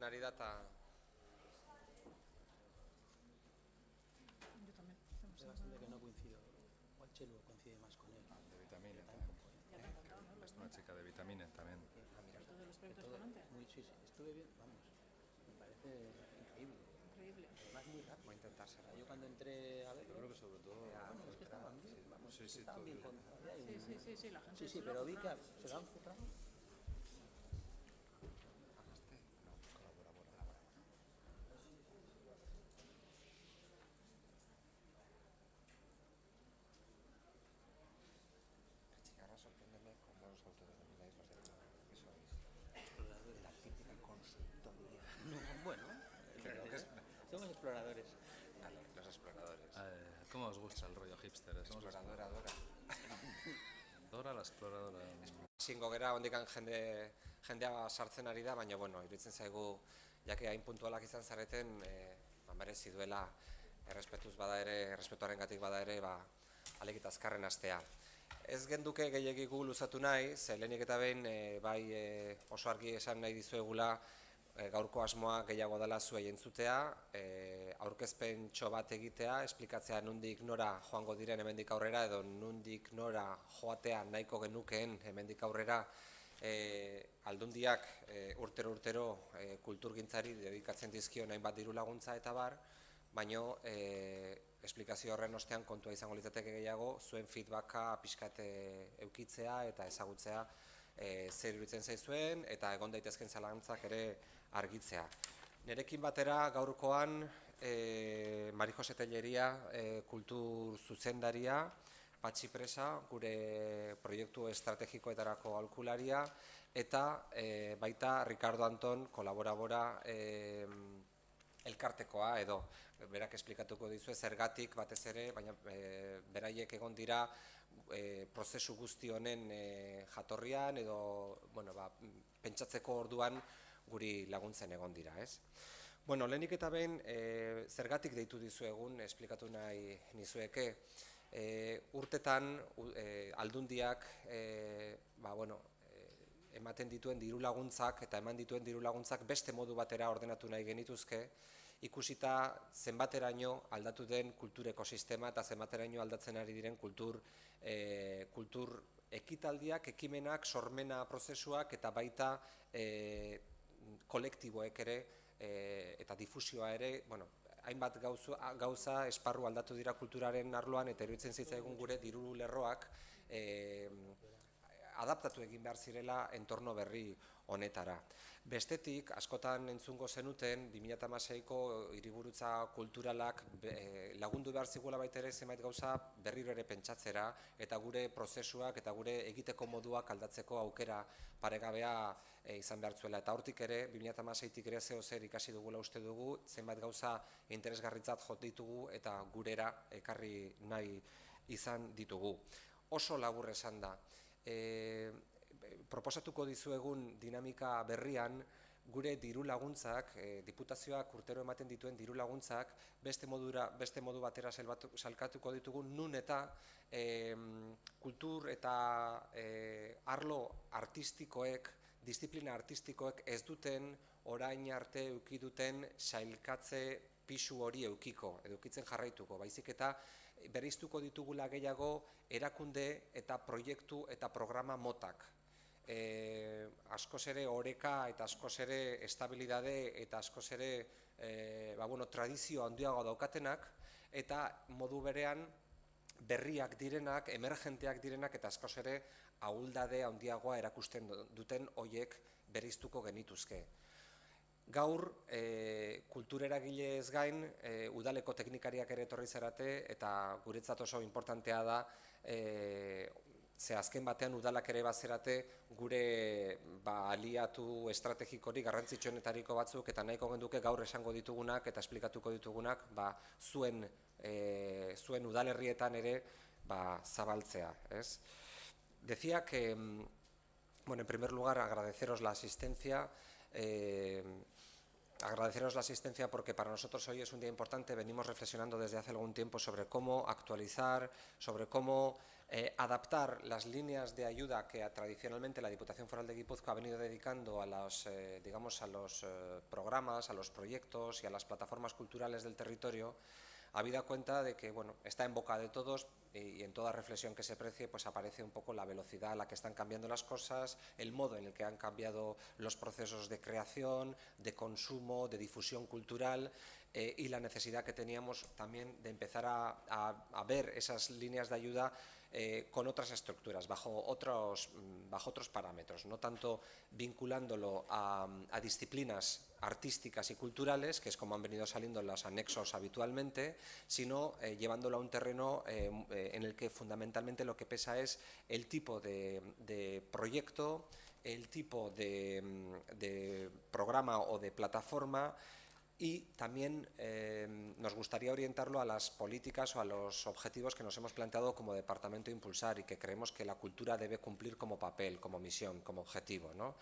Ari da eta... Yo también. Es bastante que no coincido. O el Chelo coincide más con él. De Vitamina También también. poco, ¿eh? Ya te han contado, ¿no? Es una chica de Vitamina también. Por todos los proyectos Todo, con antes. sí, estuve bien, vamos. Me parece increíble. Increíble. Además muy rápido. Voy a intentar ser Yo cuando entré a ver, Yo creo que sobre todo... bueno, es que estaban bien, vamos, Sí, sí, estaban bien todo. con... Sí, la gente Sí, se lo pero ha vi que comprado. se lo han currado. No, colabora. Ahora sorpréndeme cómo os autodenomináis los de que sois. Exploradores. La típica consultoría. Bueno, Creo que es... somos exploradores. Vale, los exploradores. ¿Cómo os gusta el rollo hipster? Somos Exploradora, Dora. Dora la exploradora. Zingo gera, ondikan jendea sartzen ari da, baina, bueno, iruditzen zaigu, jake hain puntualak izan zareten, merezi duela errespetuz bada ere, errespetuarengatik bada ere, alegit azkarren astea. Ez genduke gehiegi gu luzatu nahi, ze lehenik eta behin, bai oso argi esan nahi dizuegula, gaurko asmoa gehiago dela zuei entzutea, aurkezpen bat egitea, esplikatzea nondik nora joango diren hemendik aurrera, edo nondik nora joatea nahiko genukeen hemendik aurrera, aldundiak urtero kulturgintzari dedikatzen dizkion hainbat diru laguntza eta bar, baino esplikazio horren ostean kontua izango litzateke gehiago, zuen feedbacka pixkat eukitzea eta ezagutzea zer iruditzen zaizuen eta egon daitezken zalantzak ere argitzea. Nerekin batera gaurkoan Mari Jose Telleria kultur zuzendaria, Patxi Presa, gure proiektu estrategikoetarako aholkularia, eta baita Ricardo Anton kolaborabora elkartekoa edo, berak esplikatuko dizue zergatik batez ere, baina beraiek egon dira prozesu guzti honen jatorrian edo pentsatzeko orduan guri laguntzen egon dira, ez? Bueno, lehenik eta behin zergatik deitu dizuegun esplikatu nahi nizueke. Urtetan aldundiak ematen dituen diru laguntzak eta eman dituen diru laguntzak beste modu batera ordenatu nahi genituzke, ikusita zenbateraino aldatu den kultur ekosistema eta zenbateraino aldatzen ari diren kultur ekitaldiak, ekimenak, sormena prozesuak eta baita kolektiboek ere eta difusioa ere, hainbat gauza esparru aldatu dira kulturaren arloan eta iruditzen zitzaigun gure diru lerroak adaptatu egin behar zirela entorno berri honetara. Bestetik, askotan entzungo zenuten, 2016ko hiriburutza kulturalak lagundu behar ziguela baita ere zenbait gauza berriro ere pentsatzera eta gure prozesuak eta gure egiteko moduak aldatzeko aukera paregabea izan behar zuela. Eta hortik ere, 2016tik ere zer ikasi dugula uste dugu, zenbait gauza interesgarritzat jot ditugu eta gurera ekarri nahi izan ditugu. Oso labur esan da. Proposatuko dizuegun dinamika berrian, gure diru laguntzak, diputazioak urtero ematen dituen diru laguntzak, beste modu batera salkatuko ditugu, nun eta kultur eta arlo artistikoek, disiplina artistikoek ez duten orain arte eduki duten sailkatze pisu hori edukitzen jarraituko, baizik eta bereiztuko ditugula gehiago erakunde eta proiektu eta programa motak. Askoz ere oreka eta askoz ere estabilidade eta askoz ere tradizio handiago daukatenak eta modu berean berriak direnak, emergenteak direnak eta askoz ere ahuldade handiagoa erakusten duten horiek bereiztuko genituzke. Gaur, kultureragilez gain, udaleko teknikariak ere etorri zarete eta guretzat oso importantea da, ze azken batean udalak ere bazerate gure aliatu estrategikori garrantzitsuenetariko batzuk eta nahiko genduke gaur esango ditugunak eta esplikatuko ditugunak zuen udalerrietan ere zabaltzea. Decía que, bueno, en primer lugar, agradeceros la asistencia. agradeceros la asistencia porque para nosotros hoy es un día importante. Venimos reflexionando desde hace algún tiempo sobre cómo actualizar, sobre cómo adaptar las líneas de ayuda que tradicionalmente la Diputación Foral de Guipúzcoa ha venido dedicando a los, programas, a los proyectos y a las plataformas culturales del territorio, habida cuenta de que bueno, está en boca de todos y en toda reflexión que se precie pues aparece un poco la velocidad a la que están cambiando las cosas, el modo en el que han cambiado los procesos de creación, de consumo, de difusión cultural y la necesidad que teníamos también de empezar a ver esas líneas de ayuda con otras estructuras, bajo otros parámetros, no tanto vinculándolo a disciplinas artísticas y culturales, que es como han venido saliendo en los anexos habitualmente, sino llevándolo a un terreno en el que fundamentalmente lo que pesa es el tipo de proyecto, el tipo de programa o de plataforma. Y también nos gustaría orientarlo a las políticas o a los objetivos que nos hemos planteado como departamento impulsar y que creemos que la cultura debe cumplir como papel, como misión, como objetivo, ¿no?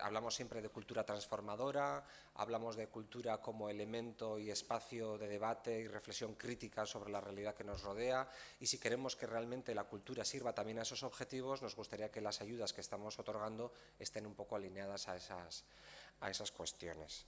Hablamos siempre de cultura transformadora, hablamos de cultura como elemento y espacio de debate y reflexión crítica sobre la realidad que nos rodea, y si queremos que realmente la cultura sirva también a esos objetivos, nos gustaría que las ayudas que estamos otorgando estén un poco alineadas a esas cuestiones.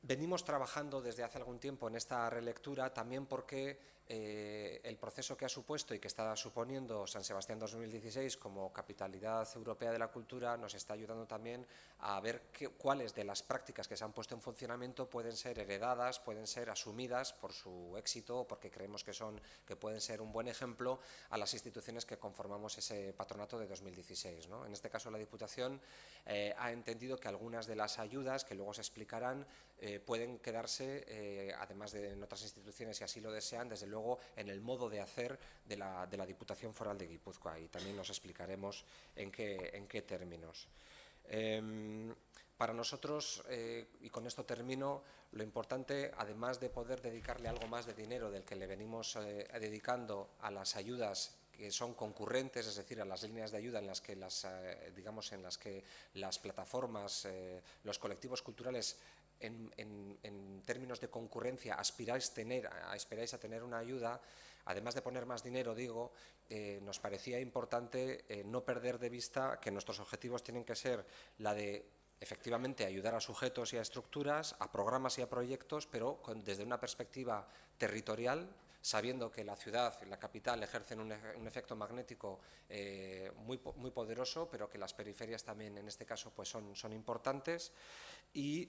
Venimos trabajando desde hace algún tiempo en esta relectura también porque el proceso que ha supuesto y que está suponiendo San Sebastián 2016 como capitalidad europea de la cultura nos está ayudando también a ver cuáles de las prácticas que se han puesto en funcionamiento pueden ser heredadas, pueden ser asumidas por su éxito, porque creemos que pueden ser un buen ejemplo a las instituciones que conformamos ese patronato de 2016, ¿no? En este caso la Diputación ha entendido que algunas de las ayudas, que luego se explicarán, pueden quedarse, además de en otras instituciones si así lo desean, desde luego en el modo de hacer de la Diputación Foral de Guipúzcoa, y también nos explicaremos en qué términos. Para nosotros, y con esto termino, lo importante, además de poder dedicarle algo más de dinero del que le venimos dedicando a las ayudas que son concurrentes, es decir, a las líneas de ayuda en las que las plataformas, los colectivos culturales en términos de concurrencia aspiráis a tener una ayuda, además de poner más dinero, nos parecía importante no perder de vista que nuestros objetivos tienen que ser la de efectivamente ayudar a sujetos y a estructuras, a programas y a proyectos, pero desde una perspectiva territorial, sabiendo que la ciudad y la capital ejercen un efecto magnético muy poderoso, pero que las periferias también en este caso pues son importantes, y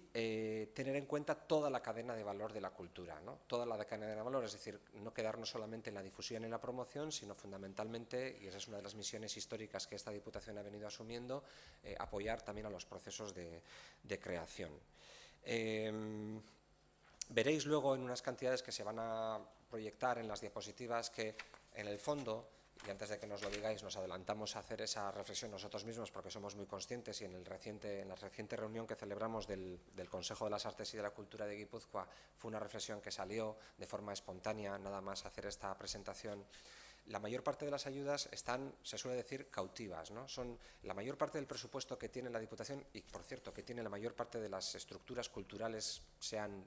tener en cuenta toda la cadena de valor de la cultura, ¿no? Toda la cadena de valor, es decir, no quedarnos solamente en la difusión y en la promoción, sino fundamentalmente, y esa es una de las misiones históricas que esta Diputación ha venido asumiendo, apoyar también a los procesos de creación. Veréis luego en unas cantidades que se van a proyectar en las diapositivas que en el fondo, y antes de que nos lo digáis, nos adelantamos a hacer esa reflexión nosotros mismos porque somos muy conscientes, y en la reciente reunión que celebramos del Consejo de las Artes y de la Cultura de Guipúzcoa fue una reflexión que salió de forma espontánea, nada más hacer esta presentación. La mayor parte de las ayudas están, se suele decir, cautivas, ¿no? Son la mayor parte del presupuesto que tiene la Diputación y, por cierto, que tiene la mayor parte de las estructuras culturales, sean,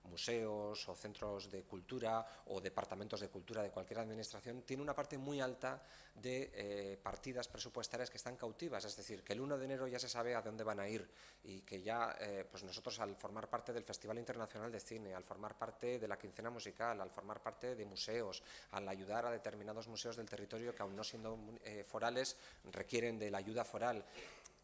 museos o centros de cultura o departamentos de cultura de cualquier administración, tiene una parte muy alta de partidas presupuestarias que están cautivas, es decir, que el 1 de enero ya se sabe a dónde van a ir, y que ya pues nosotros, al formar parte del Festival Internacional de Cine, al formar parte de la quincena musical, al formar parte de museos, al ayudar a determinados museos del territorio que, aun no siendo forales, requieren de la ayuda foral,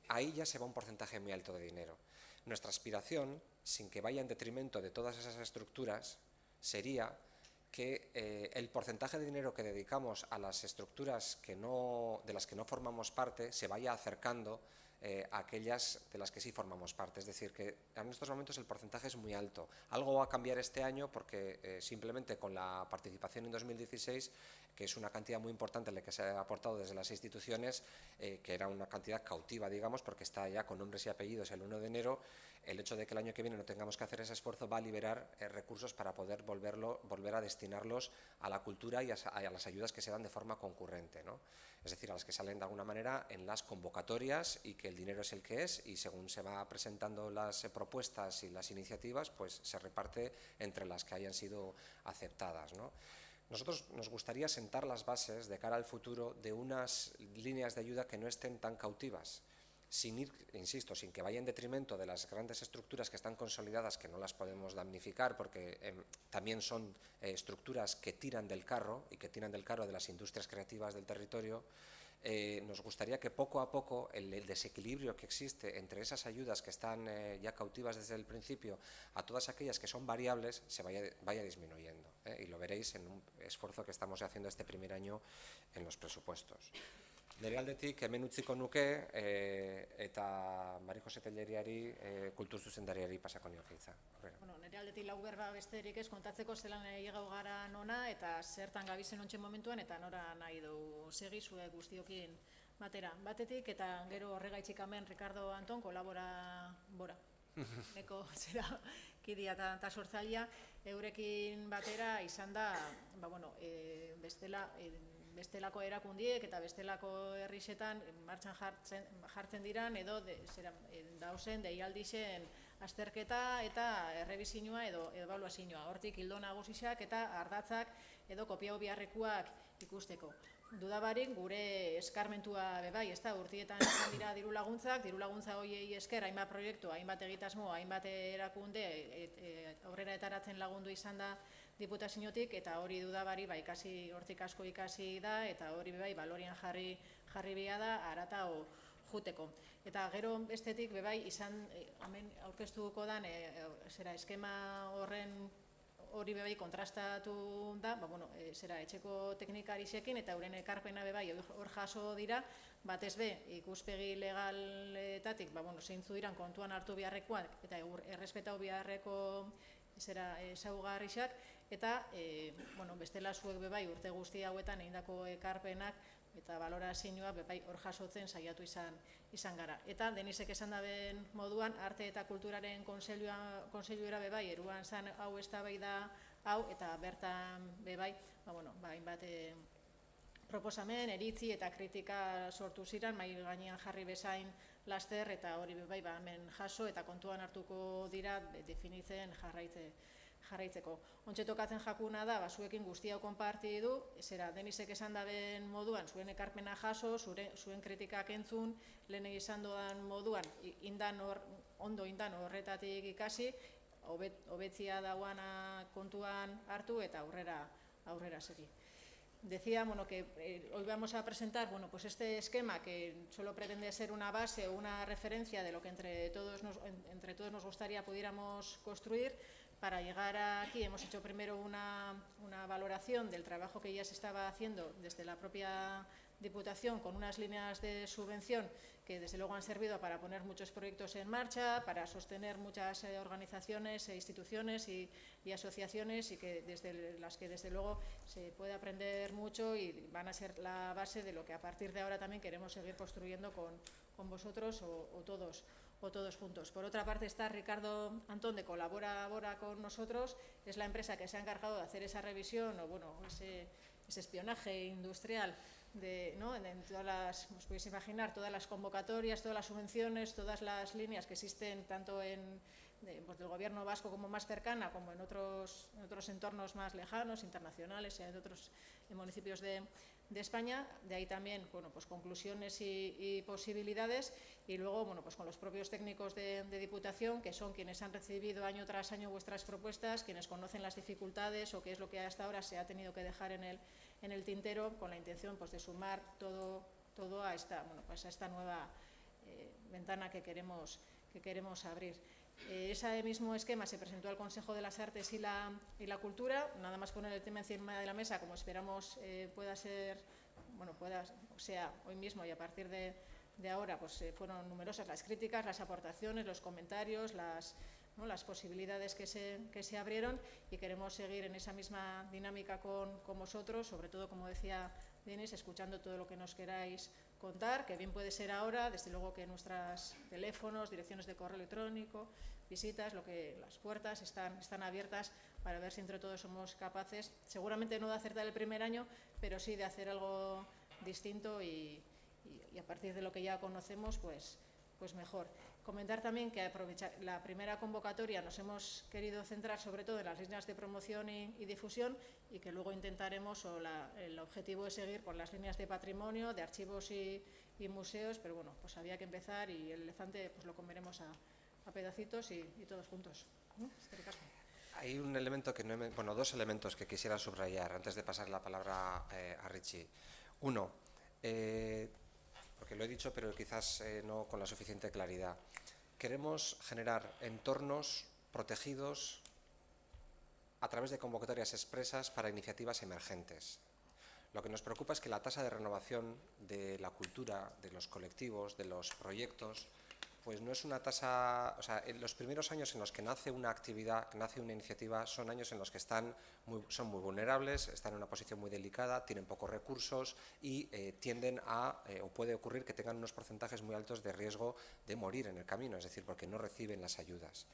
ahí ya se va un porcentaje muy alto de dinero. Nuestra aspiración, sin que vaya en detrimento de todas esas estructuras, sería que el porcentaje de dinero que dedicamos a las estructuras de las que no formamos parte se vaya acercando a aquellas de las que sí formamos parte. Es decir, que en estos momentos el porcentaje es muy alto. Algo va a cambiar este año porque simplemente con la participación en 2016, que es una cantidad muy importante la que se ha aportado desde las instituciones, que era una cantidad cautiva, digamos, porque está ya con nombres y apellidos el 1 de enero, el hecho de que el año que viene no tengamos que hacer ese esfuerzo va a liberar recursos para poder volver a destinarlos a la cultura y a las ayudas que se dan de forma concurrente, ¿no? Es decir, a las que salen de alguna manera en las convocatorias y que el dinero es el que es y según se va presentando las propuestas y las iniciativas, pues se reparte entre las que hayan sido aceptadas, ¿no? Nosotros nos gustaría sentar las bases de cara al futuro de unas líneas de ayuda que no estén tan cautivas, sin ir, insisto, sin que vaya en detrimento de las grandes estructuras que están consolidadas, que no las podemos damnificar porque también son estructuras que tiran del carro y que tiran del carro de las industrias creativas del territorio. Nos gustaría que poco a poco el desequilibrio que existe entre esas ayudas que están ya cautivas desde el principio a todas aquellas que son variables se vaya disminuyendo, y lo veréis en un esfuerzo que estamos haciendo este primer año en los presupuestos. Nire aldetik hemen utziko nuke eta Mari Jose Telleriari kultur zuzendariari pasako nioke hitza. Bueno, nire aldetik lau berba besterik ez kontatzeko zelan llegau gara nona eta zertan gabizen ontsen momentuan eta nora nahi du segi zue guztiokin batera. Batetik eta gero horregaitxik hemen Ricardo Anton kolabora bora. Neko zera kidia eta sortzailea eurekin batera izan da, bestelako erakundiek eta bestelako herrixetan martxan jartzen diran edo dauzen deialdixen azterketa eta errebizioa edo ebaluazioa. Hortik hildo nagusiak eta ardatzak edo kopiau beharrekuak ikusteko. Dudabarik gure eskarmentua bebai, ez da, urtietan izan dira diru laguntza hoiei esker, hainbat proiektu, hainbat egitasmo, hainbat erakunde aurrera etaratzen lagundu izan da Diputaziotik, eta hori dudabari hortik asko ikasi da, eta hori bebai balorian jarri behar da, aratao juteko. Eta gero bestetik bebai izan, hemen aurkeztuko dan, eskema horren hori bebai kontrastatu da, etxeko teknikarixekin eta euren ekarpena bebai hor jaso dira, batez be, ikuspegi legaletatik, zeintzu diran kontuan hartu beharrekoak eta errespetau beharreko ezaugarrixak, eta bestela zuek bebai urte guzti hauetan egindako ekarpenak eta balorazioa bebai hor jasotzen saiatu izan gara. Eta Denisek esan daben moduan, arte eta kulturaren konseiluera bebai eruan zan hau eztabaida hau, eta bertan bebai, hainbat proposamen, eritzi eta kritika sortu ziren, mai gainean jarri bezain laster, eta hori bebai hemen jaso eta kontuan hartuko dira definitzen jarraitzeko. Ontxe tokatzen jakuna da, zuekin guzti hau konparti du, Denisek esan daben moduan, zuen ekarpena jaso, zuen kritikak entzun, lehen egizan doan moduan, ondo indan horretatik ikasi, hobetzia dauana kontuan hartu eta aurrera segi. Decía que hoy vamos a presentar este esquema que solo pretende ser una base o una referencia de lo que entre todos nos gustaría pudiéramos construir. Para llegar aquí hemos hecho primero una valoración del trabajo que ya se estaba haciendo desde la propia Diputación con unas líneas de subvención que desde luego han servido para poner muchos proyectos en marcha, para sostener muchas organizaciones e instituciones y asociaciones, y que desde las que desde luego se puede aprender mucho y van a ser la base de lo que a partir de ahora también queremos seguir construyendo con vosotros o todos juntos. Por otra parte está Ricardo Antón, de Colabora ahora con nosotros, es la empresa que se ha encargado de hacer esa revisión o ese espionaje industrial en todas las, os podéis imaginar, todas las convocatorias, todas las subvenciones, todas las líneas que existen tanto del gobierno vasco como más cercana, como en otros entornos más lejanos, internacionales, en otros municipios de España. De ahí también conclusiones y posibilidades, y luego con los propios técnicos de Diputación, que son quienes han recibido año tras año vuestras propuestas, quienes conocen las dificultades o qué es lo que hasta ahora se ha tenido que dejar en el tintero, con la intención de sumar todo a esta nueva ventana que queremos abrir. Ese mismo esquema se presentó al Consejo de las Artes y la Cultura. Nada más poner el tema encima de la mesa, como esperamos sea hoy mismo, y a partir de ahora fueron numerosas las críticas, las aportaciones, los comentarios, las posibilidades que se abrieron, y queremos seguir en esa misma dinámica con vosotros, sobre todo, como decía Denis, escuchando todo lo que nos queráis contar, que bien puede ser ahora, desde luego que nuestros teléfonos, direcciones de correo electrónico, visitas, las puertas están abiertas para ver si entre todos somos capaces, seguramente no de acertar el primer año, pero sí de hacer algo distinto y a partir de lo que ya conocemos, pues mejor. Comentar también que la primera convocatoria nos hemos querido centrar sobre todo en las líneas de promoción y difusión, y que luego intentaremos, el objetivo es seguir con las líneas de patrimonio, de archivos y museos, pero bueno, pues había que empezar y el elefante pues lo comeremos a pedacitos y todos juntos. Eskerrik asko. Hay un elemento que dos elementos que quisiera subrayar antes de pasar la palabra a Richie. Uno, porque lo he dicho, pero quizás no con la suficiente claridad. Queremos generar entornos protegidos a través de convocatorias expresas para iniciativas emergentes. Lo que nos preocupa es que la tasa de renovación de la cultura, de los colectivos, de los proyectos, pues no es una tasa, en los primeros años en los que nace una actividad, que nace una iniciativa, son años en los que son muy vulnerables, están en una posición muy delicada, tienen pocos recursos y tienden o puede ocurrir que tengan unos porcentajes muy altos de riesgo de morir en el camino, es decir, porque no reciben las ayudas.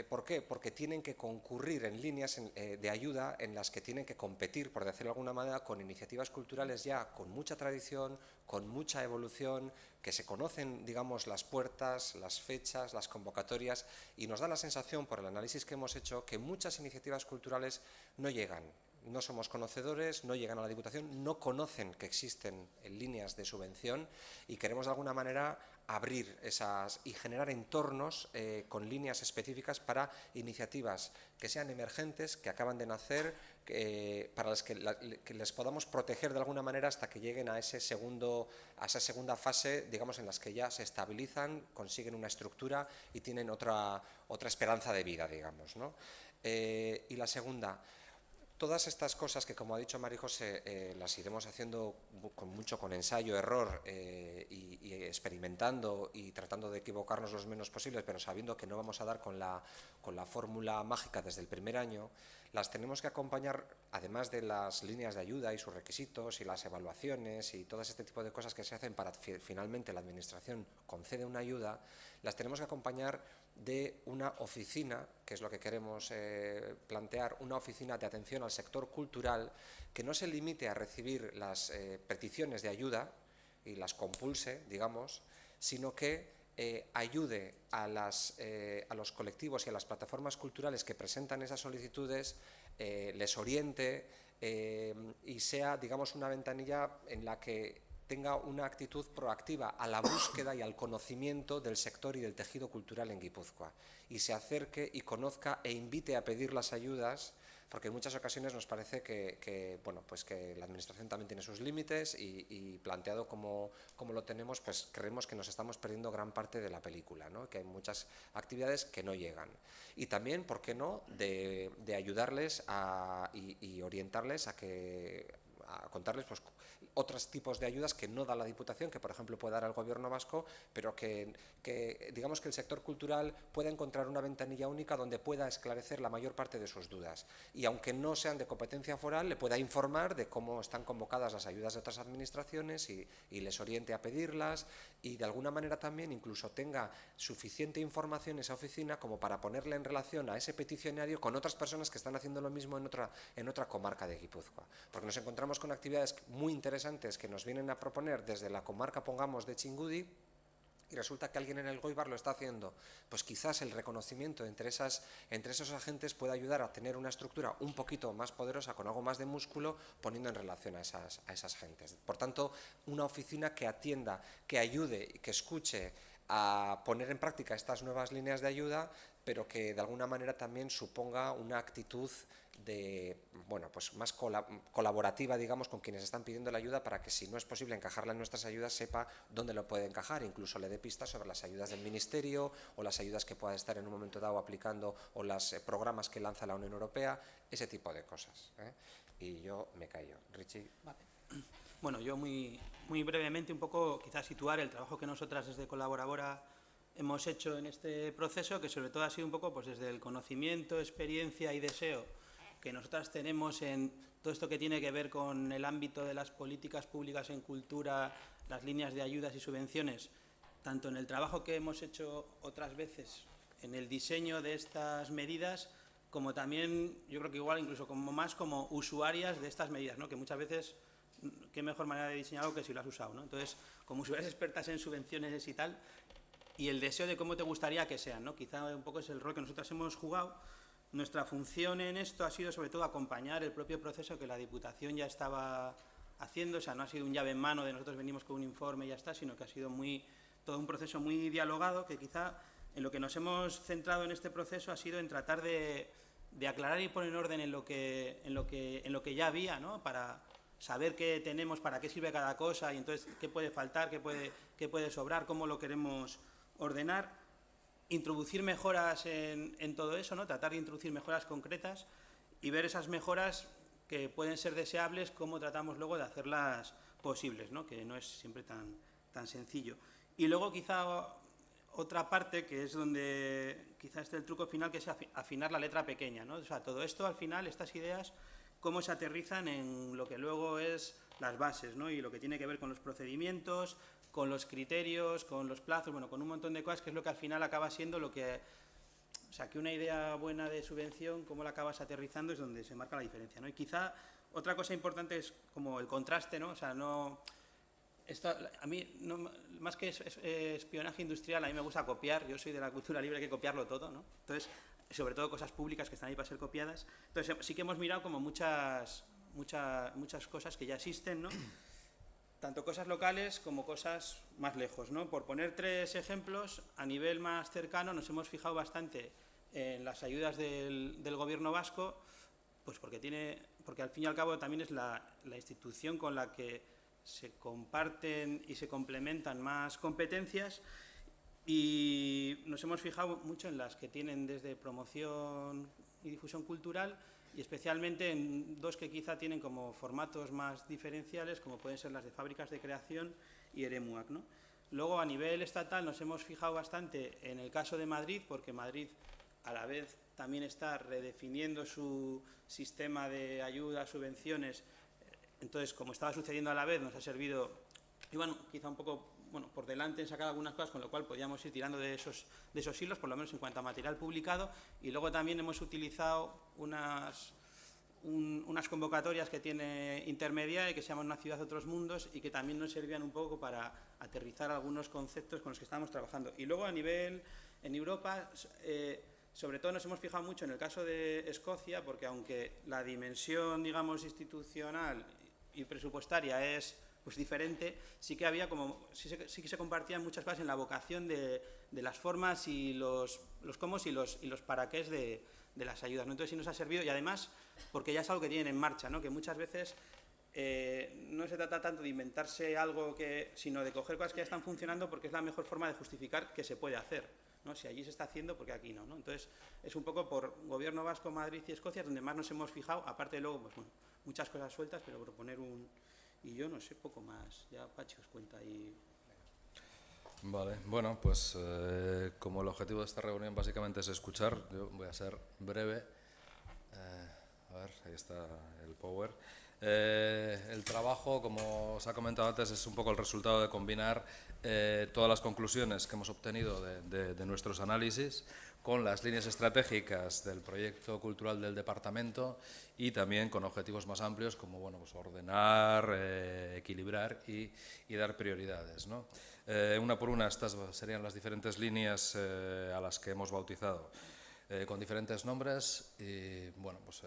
¿Por qué? Porque tienen que concurrir en líneas de ayuda en las que tienen que competir, por decirlo de alguna manera, con iniciativas culturales ya con mucha tradición, con mucha evolución, que se conocen, digamos, las puertas, las fechas, las convocatorias, y nos da la sensación, por el análisis que hemos hecho, que muchas iniciativas culturales no llegan. No somos conocedores, no llegan a la Diputación, no conocen que existen líneas de subvención y queremos de alguna manera abrir esas y generar entornos con líneas específicas para iniciativas que sean emergentes, que acaban de nacer, para las que les podamos proteger de alguna manera hasta que lleguen a esa segunda fase, digamos, en las que ya se estabilizan, consiguen una estructura y tienen otra esperanza de vida, digamos, ¿no? Y la segunda, todas estas cosas que, como ha dicho María José, las iremos haciendo con ensayo, error y experimentando y tratando de equivocarnos los menos posibles, pero sabiendo que no vamos a dar con la fórmula mágica desde el primer año, las tenemos que acompañar, además de las líneas de ayuda y sus requisitos y las evaluaciones y todo este tipo de cosas que se hacen para finalmente la Administración concede una ayuda, las tenemos que acompañar de una oficina, que es lo que queremos plantear, una oficina de atención al sector cultural que no se limite a recibir las peticiones de ayuda y las compulse, digamos, sino que ayude a los colectivos y a las plataformas culturales que presentan esas solicitudes, les oriente y sea, digamos, una ventanilla en la que tenga una actitud proactiva a la búsqueda y al conocimiento del sector y del tejido cultural en Guipúzcoa y se acerque y conozca e invite a pedir las ayudas, porque en muchas ocasiones nos parece que la Administración también tiene sus límites y planteado como lo tenemos, pues creemos que nos estamos perdiendo gran parte de la película, ¿no? Que hay muchas actividades que no llegan. Y también, ¿por qué no?, de ayudarles y orientarles a contarles pues otros tipos de ayudas que no da la Diputación, que por ejemplo puede dar el Gobierno vasco, pero que digamos que el sector cultural pueda encontrar una ventanilla única donde pueda esclarecer la mayor parte de sus dudas. Y aunque no sean de competencia foral, le pueda informar de cómo están convocadas las ayudas de otras administraciones y les oriente a pedirlas y de alguna manera también incluso tenga suficiente información esa oficina como para ponerle en relación a ese peticionario con otras personas que están haciendo lo mismo en otra comarca de Guipúzcoa. Porque nos encontramos con actividades muy interesantes que nos vienen a proponer desde la comarca, pongamos, de Txingudi, y resulta que alguien en el Goibar lo está haciendo. Pues quizás el reconocimiento entre esos agentes pueda ayudar a tener una estructura un poquito más poderosa, con algo más de músculo, poniendo en relación a esas gentes. Por tanto, una oficina que atienda, que ayude y que escuche a poner en práctica estas nuevas líneas de ayuda, pero que de alguna manera también suponga una actitud más colaborativa, digamos, con quienes están pidiendo la ayuda, para que si no es posible encajarla en nuestras ayudas, sepa dónde lo puede encajar, incluso le dé pistas sobre las ayudas del Ministerio o las ayudas que pueda estar en un momento dado aplicando o los programas que lanza la Unión Europea, ese tipo de cosas. Y yo me callo. Richie. Vale. Bueno, yo muy brevemente un poco quizás situar el trabajo que nosotras desde Colaboradora hemos hecho en este proceso, que sobre todo ha sido un poco pues desde el conocimiento, experiencia y deseo que nosotras tenemos en todo esto que tiene que ver con el ámbito de las políticas públicas en cultura, las líneas de ayudas y subvenciones, tanto en el trabajo que hemos hecho otras veces en el diseño de estas medidas, como también, yo creo que igual incluso como más como usuarias de estas medidas, ¿no? Que muchas veces, qué mejor manera de diseñar algo que si lo has usado, ¿no? Entonces, como usuarias expertas en subvenciones y tal, y el deseo de cómo te gustaría que sean, ¿no? Quizá un poco es el rol que nosotros hemos jugado. Nuestra función en esto ha sido sobre todo acompañar el propio proceso que la Diputación ya estaba haciendo, o sea, no ha sido un llave en mano de nosotros venimos con un informe y ya está, sino que ha sido todo un proceso muy dialogado, que quizá en lo que nos hemos centrado en este proceso ha sido en tratar de aclarar y poner orden en lo que ya había, ¿no? Para saber qué tenemos, para qué sirve cada cosa y entonces qué puede faltar, qué puede sobrar, cómo lo queremos ordenar, introducir mejoras en todo eso, ¿no? Tratar de introducir mejoras concretas y ver esas mejoras que pueden ser deseables, cómo tratamos luego de hacerlas posibles, ¿no? Que no es siempre tan sencillo. Y luego quizá otra parte que es donde quizá esté el truco final, que es afinar la letra pequeña, ¿no? O sea, todo esto al final, estas ideas, cómo se aterrizan en lo que luego es las bases, ¿no? Y lo que tiene que ver con los procedimientos, con los criterios, con los plazos, bueno, con un montón de cosas, que es lo que al final acaba siendo lo que... O sea, que una idea buena de subvención, cómo la acabas aterrizando, es donde se marca la diferencia, ¿no? Y quizá otra cosa importante es como el contraste, ¿no? O sea, no... Esto, a mí, no, más que espionaje industrial, a mí me gusta copiar. Yo soy de la cultura libre, hay que copiarlo todo, ¿no? Entonces, sobre todo cosas públicas que están ahí para ser copiadas. Entonces, sí que hemos mirado como muchas cosas que ya existen, ¿no? Tanto cosas locales como cosas más lejos, ¿no? Por poner 3 ejemplos, a nivel más cercano nos hemos fijado bastante en las ayudas del gobierno vasco, pues porque al fin y al cabo también es la institución con la que se comparten y se complementan más competencias, y nos hemos fijado mucho en las que tienen desde promoción y difusión cultural, y especialmente en 2 que quizá tienen como formatos más diferenciales, como pueden ser las de fábricas de creación y Eremuak, ¿no? Luego, a nivel estatal, nos hemos fijado bastante en el caso de Madrid, porque Madrid a la vez también está redefiniendo su sistema de ayudas, subvenciones. Entonces, como estaba sucediendo a la vez, nos ha servido, y bueno, quizá un poco por delante en sacar algunas cosas, con lo cual podíamos ir tirando de esos hilos, por lo menos en cuanto a material publicado. Y luego también hemos utilizado unas convocatorias que tiene Intermedia y que se llaman Una ciudad, otros mundos, y que también nos servían un poco para aterrizar algunos conceptos con los que estábamos trabajando. Y luego, a nivel en Europa, sobre todo nos hemos fijado mucho en el caso de Escocia, porque aunque la dimensión, digamos, institucional y presupuestaria es pues diferente, sí que había sí que se compartían muchas cosas en la vocación de las formas y los cómo y los para qué de las ayudas, ¿no? Entonces sí nos ha servido, y además porque ya es algo que tienen en marcha, ¿no? Que muchas veces no se trata tanto de inventarse algo, sino de coger cosas que ya están funcionando, porque es la mejor forma de justificar que se puede hacer, ¿no? Si allí se está haciendo, ¿por qué aquí no, ¿no? Entonces es un poco por Gobierno Vasco, Madrid y Escocia donde más nos hemos fijado, aparte de luego, pues bueno, muchas cosas sueltas, pero proponer y yo no sé, poco más. Ya Pachi os cuenta ahí. Vale, bueno, pues como el objetivo de esta reunión básicamente es escuchar, yo voy a ser breve. A ver, ahí está el power. El trabajo, como os ha comentado antes, es un poco el resultado de combinar todas las conclusiones que hemos obtenido de nuestros análisis con las líneas estratégicas del proyecto cultural del departamento y también con objetivos más amplios como bueno, pues ordenar, equilibrar y dar prioridades, ¿no? Una por una, estas serían las diferentes líneas a las que hemos bautizado con diferentes nombres y bueno, pues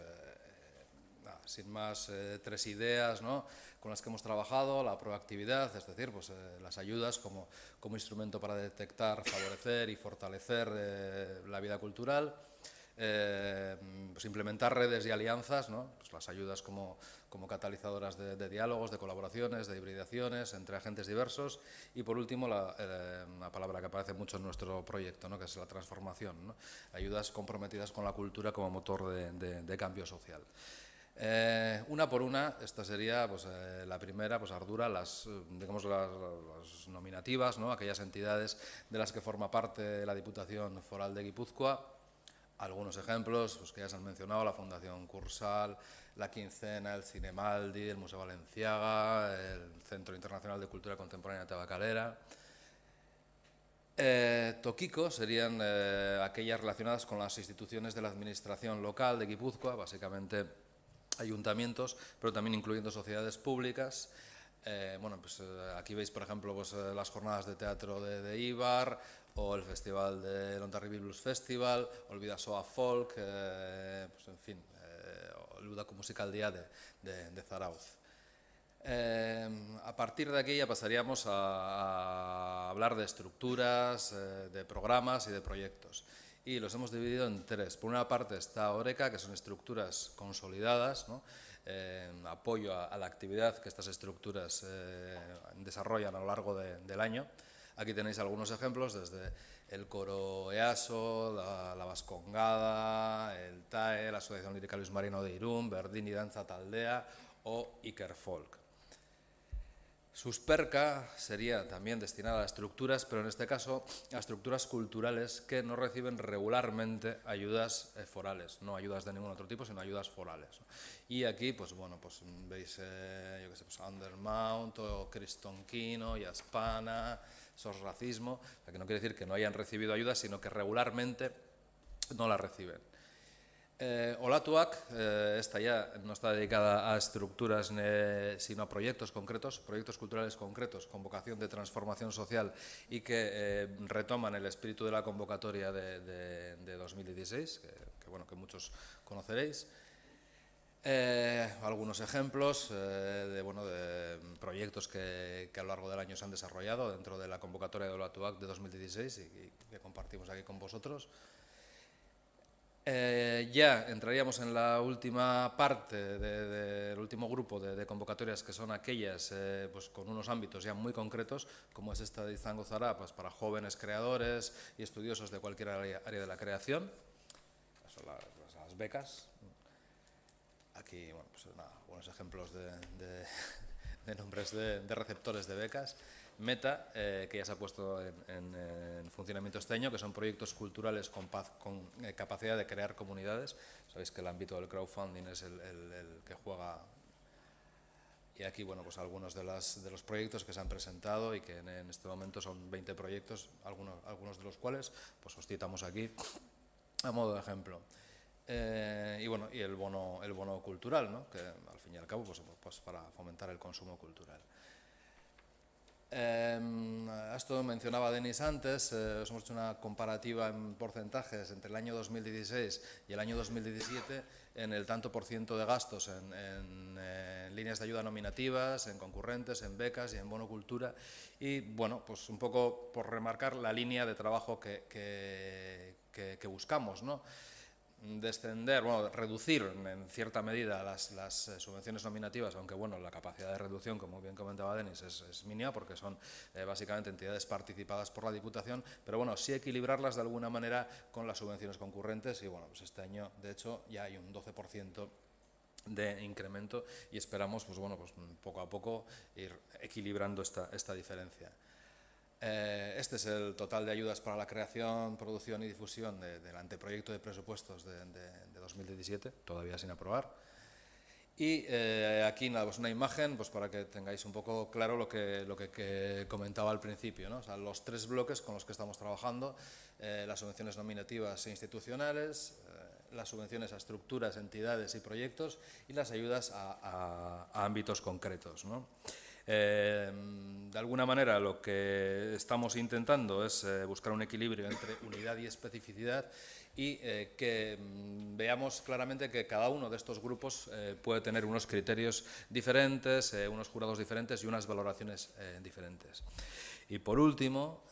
nada, sin más, 3 ideas, ¿no?, con las que hemos trabajado: la proactividad, es decir, pues, las ayudas como instrumento para detectar, favorecer y fortalecer la vida cultural, pues implementar redes y alianzas, ¿no?, pues las ayudas como catalizadoras de diálogos, de colaboraciones, de hibridaciones entre agentes diversos, y por último una palabra que aparece mucho en nuestro proyecto, ¿no?, que es la transformación, ¿no?, ayudas comprometidas con la cultura como motor de cambio social. Una por una, esta sería pues, la primera, pues Ardura, digamos las nominativas, ¿no?, aquellas entidades de las que forma parte la Diputación Foral de Guipúzcoa. Algunos ejemplos pues, que ya se han mencionado: la Fundación Cursal, la Quincena, el Cinemaldi, el Museo Balenciaga, el Centro Internacional de Cultura Contemporánea Tabacalera. Tokiko serían aquellas relacionadas con las instituciones de la administración local de Guipúzcoa, básicamente ayuntamientos, pero también incluyendo sociedades públicas. Aquí veis, por ejemplo, las jornadas de teatro de Ibar, o el festival de Ondarribi Blues Festival, o el Bidasoa Folk, en fin, o el Udako Musikaldia de Zarauz. A partir de aquí ya pasaríamos a hablar de estructuras, de programas y de proyectos. Y los hemos dividido en tres. Por una parte está Oreca, que son estructuras consolidadas, ¿no? Apoyo a la actividad que estas estructuras desarrollan a lo largo del año. Aquí tenéis algunos ejemplos, desde el coro EASO, la Vascongada, el TAE, la Asociación Lírica Luis Marino de Irún, Verdini Danza Taldea o Iker Folk. Susperca sería también destinada a estructuras, pero en este caso a estructuras culturales que no reciben regularmente ayudas forales, no ayudas de ningún otro tipo, sino ayudas forales. Y aquí, veis, Undermount o Cristonquino, Yaspana, SOS Racismo, que no quiere decir que no hayan recibido ayudas, sino que regularmente no las reciben. Olatuak, esta ya no está dedicada a estructuras sino a proyectos concretos, proyectos culturales concretos con vocación de transformación social y que retoman el espíritu de la convocatoria de 2016, que muchos conoceréis. Algunos ejemplos de proyectos que a lo largo del año se han desarrollado dentro de la convocatoria de Olatuak de 2016 y que compartimos aquí con vosotros. Ya entraríamos en la última parte del último grupo de convocatorias, que son aquellas con unos ámbitos ya muy concretos, como es esta de Izango Zara, para jóvenes creadores y estudiosos de cualquier área de la creación. Son las becas. Aquí, algunos ejemplos de nombres de receptores de becas. Meta, que ya se ha puesto en funcionamiento este año, que son proyectos culturales con capacidad de crear comunidades. Sabéis que el ámbito del crowdfunding es el que juega. Y aquí, algunos de los proyectos que se han presentado y que en este momento son 20 proyectos, algunos de los cuales os citamos aquí a modo de ejemplo. Y el bono cultural, ¿no? Que al fin y al cabo para fomentar el consumo cultural. Esto mencionaba Denis antes, os hemos hecho una comparativa en porcentajes entre el año 2016 y el año 2017 en el tanto por ciento de gastos en líneas de ayuda nominativas, en concurrentes, en becas y en bono cultura. Y un poco por remarcar la línea de trabajo que buscamos, ¿no? Reducir en cierta medida las subvenciones nominativas, aunque la capacidad de reducción, como bien comentaba Denis, es mínima porque son básicamente entidades participadas por la Diputación, pero sí equilibrarlas de alguna manera con las subvenciones concurrentes y este año de hecho ya hay un 12% de incremento y esperamos poco a poco ir equilibrando esta diferencia. Este es el total de ayudas para la creación, producción y difusión del anteproyecto de presupuestos de 2017, todavía sin aprobar. Y aquí una imagen para que tengáis un poco claro lo que comentaba al principio, ¿no? O sea, los tres bloques con los que estamos trabajando, las subvenciones nominativas e institucionales, las subvenciones a estructuras, entidades y proyectos y las ayudas a ámbitos concretos, ¿no? De alguna manera lo que estamos intentando es buscar un equilibrio entre unidad y especificidad y que veamos claramente que cada uno de estos grupos puede tener unos criterios diferentes, unos jurados diferentes y unas valoraciones diferentes. Y por último,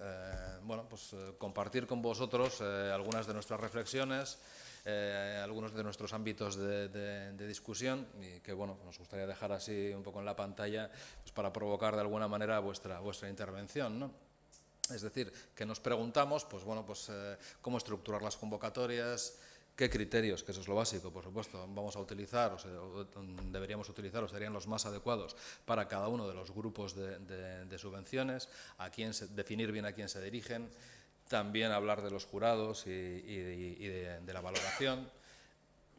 compartir con vosotros algunas de nuestras reflexiones, algunos de nuestros ámbitos de discusión y que nos gustaría dejar así un poco en la pantalla para provocar de alguna manera vuestra intervención, ¿no? Es decir, que nos preguntamos cómo estructurar las convocatorias, qué criterios, que eso es lo básico, por supuesto, vamos a utilizar o deberíamos utilizar o serían los más adecuados para cada uno de los grupos de subvenciones, definir bien a quién se dirigen. También hablar de los jurados y de la valoración,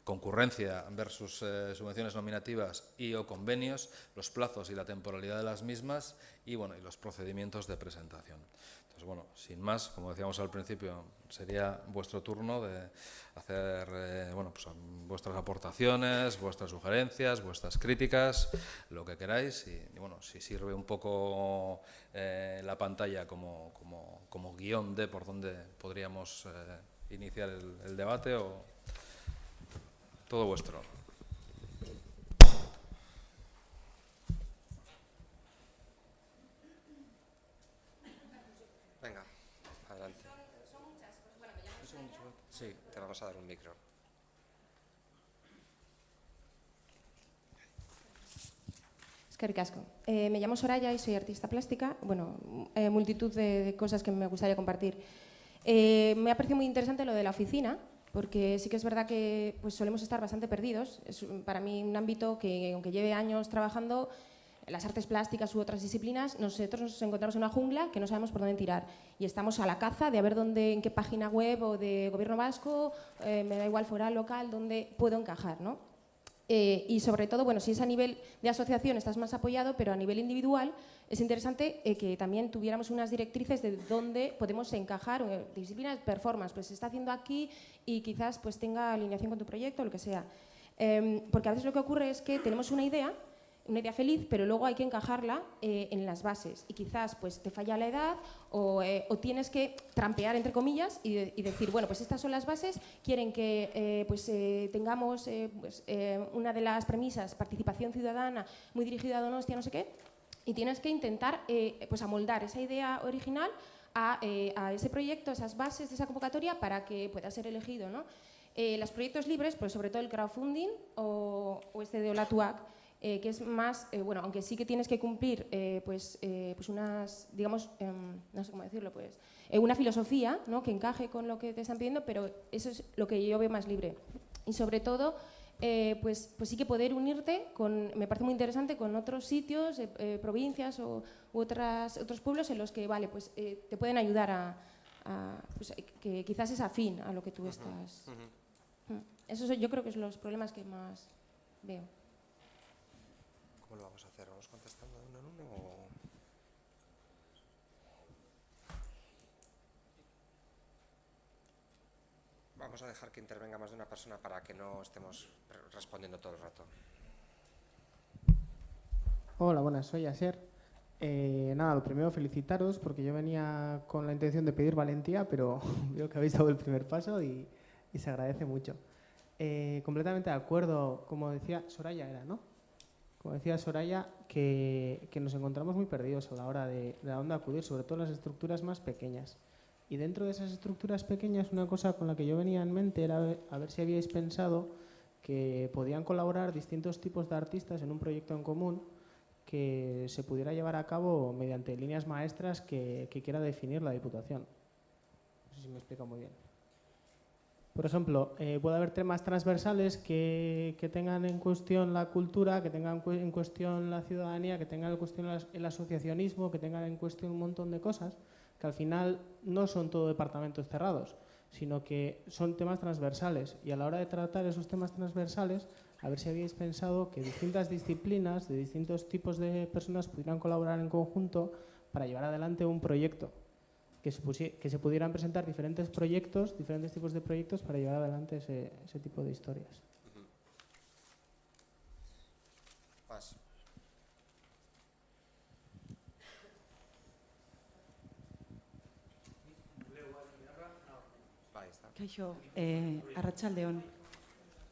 concurrencia versus subvenciones nominativas y o convenios, los plazos y la temporalidad de las mismas y, bueno, y los procedimientos de presentación. Entonces, bueno, sin más, como decíamos al principio, sería vuestro turno de hacer bueno, pues, vuestras aportaciones, vuestras sugerencias, vuestras críticas, lo que queráis y bueno, si sirve un poco la pantalla como guión de por dónde podríamos iniciar el debate o todo vuestro. Venga, adelante. Sí, te vamos a dar un micro. Eskerrik asko. Me llamo Soraya y soy artista plástica. Bueno, multitud de cosas que me gustaría compartir. Me ha parecido muy interesante lo de la oficina, porque sí que es verdad que pues, solemos estar bastante perdidos. Es para mí un ámbito que, aunque lleve años trabajando, las artes plásticas u otras disciplinas, nosotros nos encontramos en una jungla que no sabemos por dónde tirar y estamos a la caza de a ver dónde, en qué página web o de gobierno vasco, me da igual foral, local, dónde puedo encajar, ¿no? Y sobre todo, bueno, si es a nivel de asociación estás más apoyado, pero a nivel individual es interesante que también tuviéramos unas directrices de dónde podemos encajar disciplinas, performance, pues se está haciendo aquí y quizás pues tenga alineación con tu proyecto o lo que sea. Porque a veces lo que ocurre es que tenemos una idea feliz, pero luego hay que encajarla en las bases y quizás pues te falla la edad o tienes que trampear entre comillas y decir, bueno, pues estas son las bases, quieren que tengamos una de las premisas, participación ciudadana, muy dirigida a Donostia, no sé qué, y tienes que intentar pues amoldar esa idea original a ese proyecto, a esas bases de esa convocatoria para que pueda ser elegido, ¿no? Los proyectos libres, pues sobre todo el crowdfunding o este de Olatuac, que es más, bueno, aunque sí que tienes que cumplir pues unas, digamos, no sé cómo decirlo, pues una filosofía, ¿no? Que encaje con lo que te están pidiendo, pero eso es lo que yo veo más libre. Y sobre todo, pues sí que poder unirte, me parece muy interesante, con otros sitios, provincias u otros pueblos en los que, vale, pues te pueden ayudar pues, que quizás es afín a lo que tú estás. Eso yo creo que son los problemas que más veo. ¿Cómo lo vamos a hacer? ¿Vamos contestando de uno en uno o...? Vamos a dejar que intervenga más de una persona para que no estemos respondiendo todo el rato. Hola, buenas, soy Aser. Nada, lo primero felicitaros porque yo venía con la intención de pedir valentía, pero veo que habéis dado el primer paso y se agradece mucho. Completamente de acuerdo, como decía Soraya, ¿no? Como decía Soraya, que nos encontramos muy perdidos a la hora de a dónde acudir, sobre todo las estructuras más pequeñas. Y dentro de esas estructuras pequeñas, una cosa con la que yo venía en mente era a ver si habíais pensado que podían colaborar distintos tipos de artistas en un proyecto en común que se pudiera llevar a cabo mediante líneas maestras que quiera definir la Diputación. No sé si me explico muy bien. Por ejemplo, puede haber temas transversales que tengan en cuestión la cultura, que tengan en cuestión la ciudadanía, que tengan en cuestión el asociacionismo, que tengan en cuestión un montón de cosas, que al final no son todo departamentos cerrados, sino que son temas transversales. Y a la hora de tratar esos temas transversales, a ver si habéis pensado que distintas disciplinas, de distintos tipos de personas, pudieran colaborar en conjunto para llevar adelante un proyecto. Que se pudieran presentar diferentes proyectos, diferentes tipos de proyectos para llevar adelante ese tipo de historias. Más. Ahí está. Kaixo, arratsaldeon.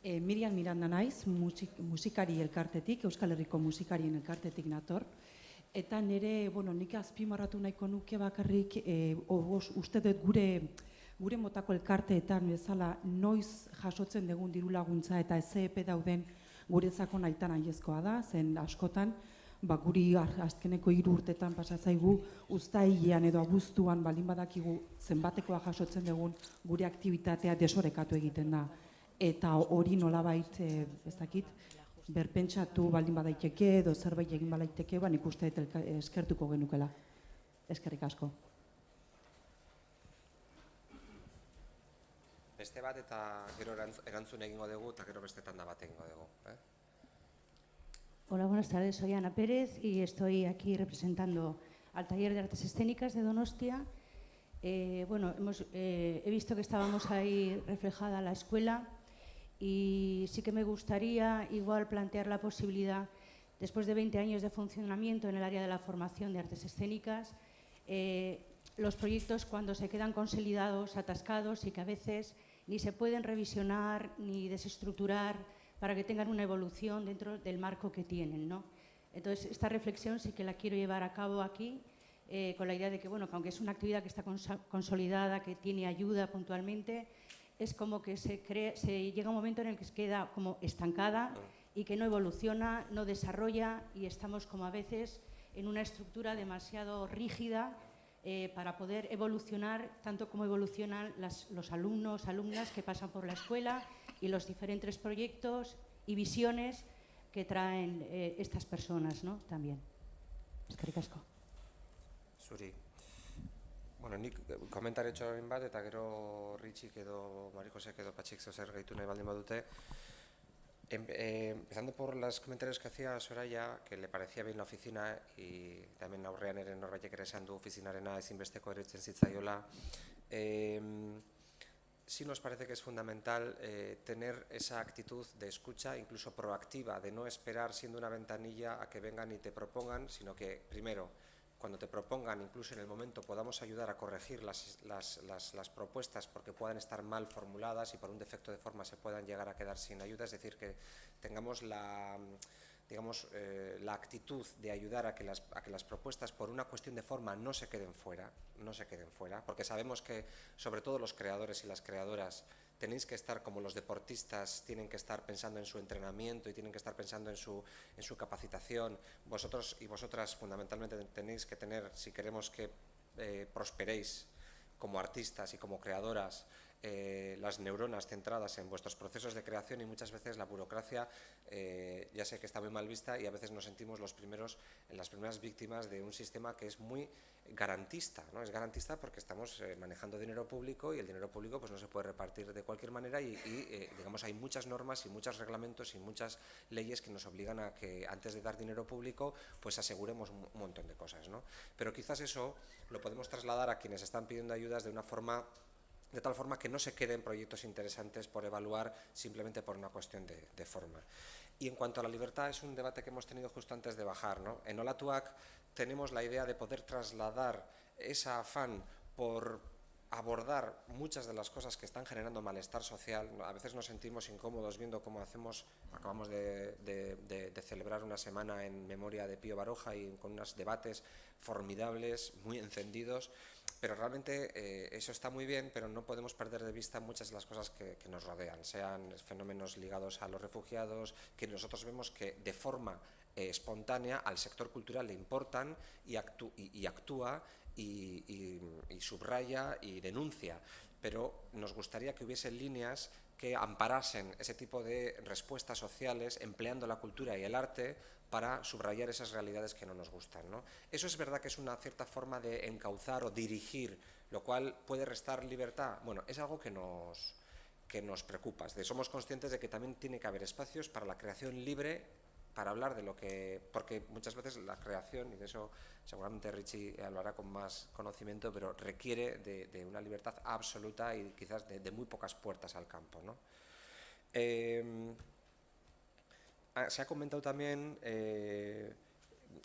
Miriam Miranda naiz, musikari elkartetik, Euskal Herriko musikarien elkartetik nator. Eta nire, bueno, nik azpimarratu nahiko nuke bakarrik, uste dut gure motako elkarteetan bezala noiz jasotzen dugun diru laguntza eta SEP dauden guretzako nahitan aiezkoa da, zen askotan, guri azkeneko 3 urtetan pasatzaigu uztailean edo abuztuan baldin badakigu zenbatekoa jasotzen dugun gure aktibitatea desorekatu egiten da. Eta hori nolabait, ez dakit, berpentsatu baldin badaiteke edo zerbait egin badaiteke, nik uste eskertuko genukela. Eskerrik asko. Beste bat eta gero erantzun egingo dugu eta gero beste tanda bat egingo dugu. Hola, buenas tardes. Soy Ana Pérez y estoy aquí representando al Taller de Artes Escénicas de Donostia. Bueno, he visto que estábamos ahí reflejada la escuela y sí que me gustaría igual plantear la posibilidad, después de 20 años de funcionamiento en el área de la formación de artes escénicas, los proyectos cuando se quedan consolidados, atascados y que a veces ni se pueden revisionar ni desestructurar para que tengan una evolución dentro del marco que tienen, ¿no? Entonces, esta reflexión sí que la quiero llevar a cabo aquí, con la idea de que, bueno, que aunque es una actividad que está consolidada, que tiene ayuda puntualmente, es como que se llega un momento en el que se queda como estancada y que no evoluciona, no desarrolla y estamos como a veces en una estructura demasiado rígida para poder evolucionar tanto como evolucionan los alumnos, alumnas que pasan por la escuela y los diferentes proyectos y visiones que traen estas personas, ¿no? También. Eskerrik asko. Zuri. Bueno, nik komentari txorin bat eta gero Ritxik edo Mari Josek edo Patxik zer gehitu nahi baldin badute. Empezando por los comentarios que hacía Soraya, que le parecía bien la oficina y también aurrean ere norbaitek ere esan du ofizinarena ezinbesteko eretzen zitzaiola. Sí nos parece que es fundamental tener esa actitud de escucha, incluso proactiva, de no esperar siendo una ventanilla a que vengan y te propongan, sino que primero, cuando te propongan, incluso en el momento, podamos ayudar a corregir las propuestas porque puedan estar mal formuladas y por un defecto de forma se puedan llegar a quedar sin ayuda, es decir, que tengamos la actitud de ayudar a que las propuestas por una cuestión de forma no se queden fuera, porque sabemos que sobre todo los creadores y las creadoras tenéis que estar como los deportistas, tienen que estar pensando en su entrenamiento y tienen que estar pensando en su capacitación. Vosotros y vosotras fundamentalmente tenéis que tener, si queremos que prosperéis como artistas y como creadoras, las neuronas centradas en vuestros procesos de creación y muchas veces la burocracia, ya sé que está muy mal vista y a veces nos sentimos las primeras víctimas de un sistema que es muy garantista, ¿no? Es garantista porque estamos manejando dinero público y el dinero público pues no se puede repartir de cualquier manera y digamos hay muchas normas y muchos reglamentos y muchas leyes que nos obligan a que antes de dar dinero público pues aseguremos un montón de cosas, ¿no? Pero quizás eso lo podemos trasladar a quienes están pidiendo ayudas de tal forma que no se queden proyectos interesantes por evaluar simplemente por una cuestión de forma. Y en cuanto a la libertad, es un debate que hemos tenido justo antes de bajar, ¿no? En Olatuak tenemos la idea de poder trasladar ese afán por abordar muchas de las cosas que están generando malestar social. A veces nos sentimos incómodos viendo cómo acabamos de celebrar una semana en memoria de Pío Baroja y con unos debates formidables, muy encendidos, pero realmente eso está muy bien, pero no podemos perder de vista muchas de las cosas que nos rodean, sean fenómenos ligados a los refugiados, que nosotros vemos que de forma espontánea al sector cultural le importan y actúa y subraya y denuncia, pero nos gustaría que hubiese líneas que amparasen ese tipo de respuestas sociales empleando la cultura y el arte para subrayar esas realidades que no nos gustan, ¿no? Eso es verdad que es una cierta forma de encauzar o dirigir, lo cual puede restar libertad. Bueno, es algo que nos preocupa. Somos conscientes de que también tiene que haber espacios para la creación libre, para hablar de lo que... Porque muchas veces la creación, y de eso seguramente Richie hablará con más conocimiento, pero requiere de una libertad absoluta y quizás de muy pocas puertas al campo, ¿no? Se ha comentado también,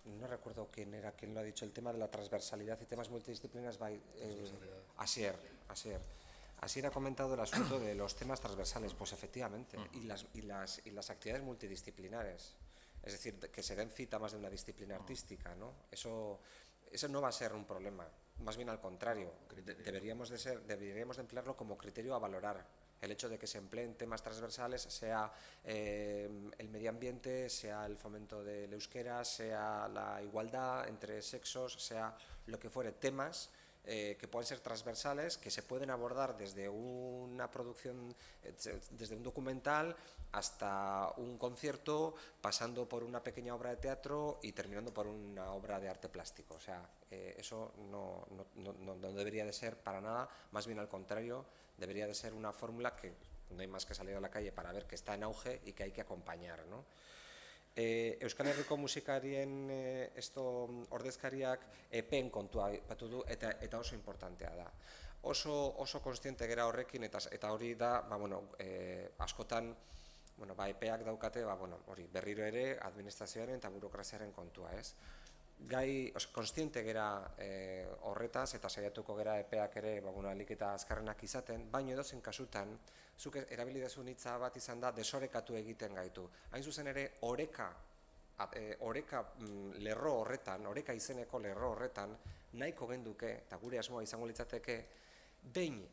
no recuerdo quién lo ha dicho, el tema de la transversalidad y temas multidisciplinares. Asier ha comentado el asunto de los temas transversales, pues efectivamente, y las actividades multidisciplinares, es decir, que se den cita más de una disciplina artística, ¿no? Eso no va a ser un problema, más bien al contrario, deberíamos de emplearlo como criterio a valorar. El hecho de que se empleen temas transversales, sea el medio ambiente, sea el fomento del euskera, sea la igualdad entre sexos, sea lo que fuere, temas que pueden ser transversales, que se pueden abordar desde una producción, desde un documental hasta un concierto, pasando por una pequeña obra de teatro y terminando por una obra de arte plástico. O sea, eso no debería de ser para nada, más bien al contrario, debería de ser una fórmula que no hay más que salir a la calle para ver que está en auge y que hay que acompañar, ¿no? Euskal Herriko musikarien ordezkariak EPen kontua aipatu du eta oso importantea da. Oso konstiente gera horrekin eta hori da, askotan EPeak daukate, hori berriro ere administrazioaren eta burokraziaren kontua, ez? Konstiente gera horretaz eta saiatuko gera EPeak ere alik eta azkarrenak izaten, baina edozein kasutan, zuk erabili duzun hitza bat izan da desorekatu egiten gaitu. Hain zuzen ere, oreka lerro horretan, oreka izeneko lerro horretan, nahiko genduke, eta gure asmoa izango litzateke, behin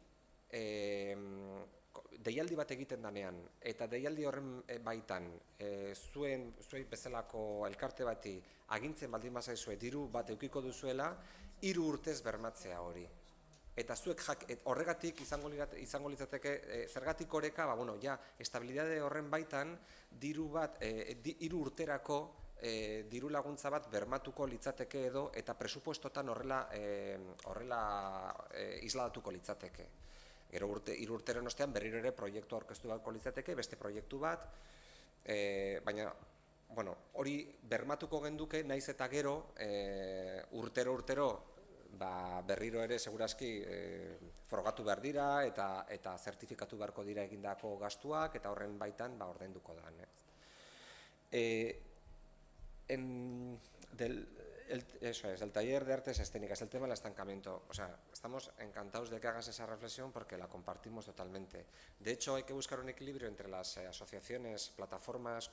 deialdi bat egiten danean, eta deialdi horren baitan zuei bezalako elkarte bati agintzen baldin bazaizue diru bat eukiko duzuela, 3 urtez bermatzea hori. Eta zuek horregatik izango litzateke zergatik oreka, estabilidade horren baitan diru bat, 3 urterako diru laguntza bat bermatuko litzateke edo eta presupuestotan horrela isladatuko litzateke. Gero 3 urteren ostean berriro ere proiektu aurkeztu beharko litzateke, beste proiektu bat, baina hori bermatuko genduke naiz eta gero urtero berriro ere segurazki frogatu behar dira eta zertifikatu beharko dira egindako gastuak eta horren baitan ordainduko da. Eso es, el taller de artes escénicas, el tema del estancamiento. O sea, estamos encantados de que hagas esa reflexión porque la compartimos totalmente. De hecho, hay que buscar un equilibrio entre las asociaciones, plataformas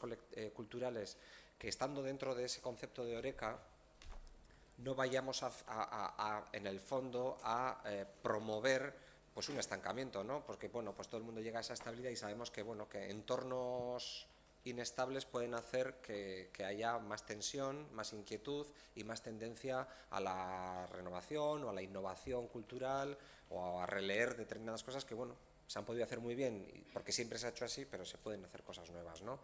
culturales que, estando dentro de ese concepto de Eureka, no vayamos en el fondo a promover un estancamiento, ¿no? Porque todo el mundo llega a esa estabilidad y sabemos que entornos inestables pueden hacer que haya más tensión, más inquietud y más tendencia a la renovación o a la innovación cultural o a releer determinadas cosas que se han podido hacer muy bien porque siempre se ha hecho así, pero se pueden hacer cosas nuevas, ¿no?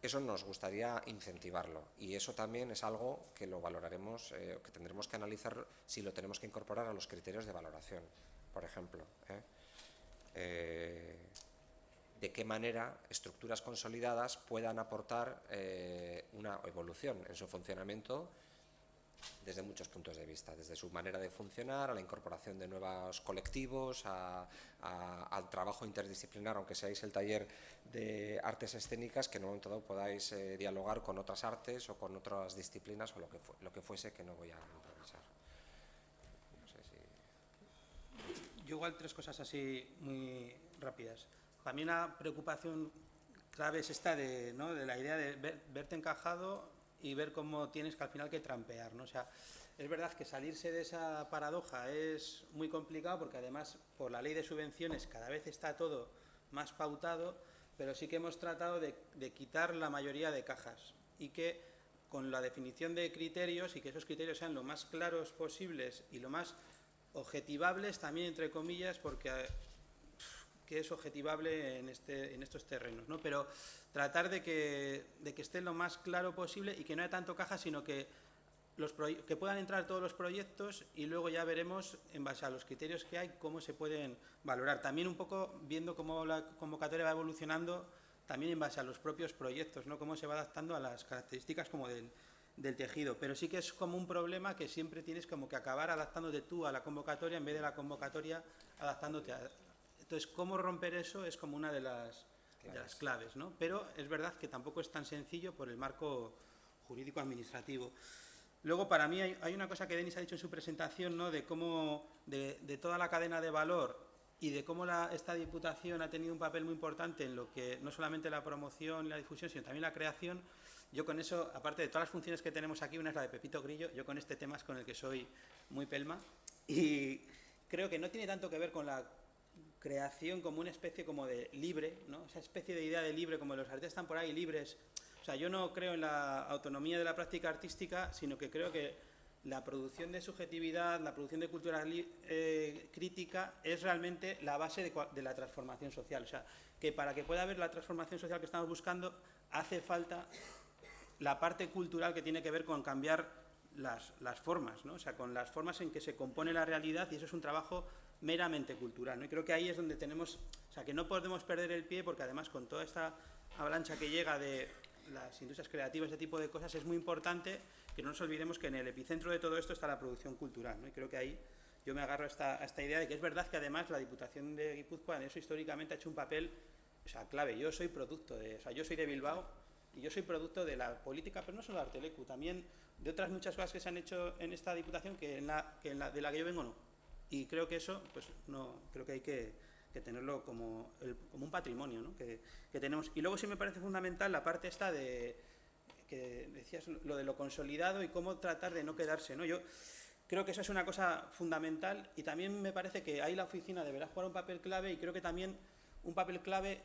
Eso nos gustaría incentivarlo y eso también es algo que lo valoraremos, que tendremos que analizar si lo tenemos que incorporar a los criterios de valoración, por ejemplo. De qué manera estructuras consolidadas puedan aportar una evolución en su funcionamiento desde muchos puntos de vista, desde su manera de funcionar, a la incorporación de nuevos colectivos, al trabajo interdisciplinar, aunque seáis el taller de artes escénicas, que en un momento dado podáis dialogar con otras artes o con otras disciplinas o lo que fuese, que no voy a improvisar. No sé si... Yo igual 3 cosas así muy rápidas. Para mí una preocupación clave es esta de la idea de verte encajado y ver cómo tienes que al final que trampear, ¿no? O sea, es verdad que salirse de esa paradoja es muy complicado porque además por la ley de subvenciones cada vez está todo más pautado, pero sí que hemos tratado de quitar la mayoría de cajas y que con la definición de criterios y que esos criterios sean lo más claros posibles y lo más objetivables también entre comillas porque que es objetivable en estos terrenos, ¿no? Pero tratar de que esté lo más claro posible y que no haya tanto caja, sino que puedan entrar todos los proyectos y luego ya veremos, en base a los criterios que hay, cómo se pueden valorar. También un poco viendo cómo la convocatoria va evolucionando, también en base a los propios proyectos, ¿no? Cómo se va adaptando a las características como del tejido. Pero sí que es como un problema que siempre tienes como que acabar adaptándote tú a la convocatoria en vez de la convocatoria adaptándote a... Entonces, cómo romper eso es como una de las claves, ¿no? Pero es verdad que tampoco es tan sencillo por el marco jurídico-administrativo. Luego, para mí, hay una cosa que Denis ha dicho en su presentación, ¿no? De cómo, de toda la cadena de valor y de cómo esta Diputación ha tenido un papel muy importante en lo que, no solamente la promoción y la difusión, sino también la creación. Yo con eso, aparte de todas las funciones que tenemos aquí, una es la de Pepito Grillo, yo con este tema es con el que soy muy pelma. Y creo que no tiene tanto que ver con la creación como una especie como de libre, ¿no? Esa especie de idea de libre, como los artistas están por ahí libres. O sea, yo no creo en la autonomía de la práctica artística, sino que creo que la producción de subjetividad, la producción de cultura crítica es realmente la base de la transformación social. O sea, que para que pueda haber la transformación social que estamos buscando, hace falta la parte cultural que tiene que ver con cambiar las formas, ¿no? O sea, con las formas en que se compone la realidad, y eso es un trabajo meramente cultural, ¿no? Y creo que ahí es donde tenemos, o sea, que no podemos perder el pie, porque además con toda esta avalancha que llega de las industrias creativas, ese tipo de cosas, es muy importante que no nos olvidemos que en el epicentro de todo esto está la producción cultural, ¿no? Y creo que ahí yo me agarro a esta idea de que es verdad que además la Diputación de Guipúzcoa en eso históricamente ha hecho un papel, o sea, clave. Yo soy yo soy de Bilbao y yo soy producto de la política, pero no solo de Artelecu, también de otras muchas cosas que se han hecho en esta Diputación de la que yo vengo no. Y creo que eso, pues no, creo que hay que tenerlo como un patrimonio, ¿no? que tenemos. Y luego sí me parece fundamental la parte esta de que decías, lo de lo consolidado y cómo tratar de no quedarse, ¿no? Yo creo que eso es una cosa fundamental, y también me parece que ahí la oficina deberá jugar un papel clave, y creo que también un papel clave,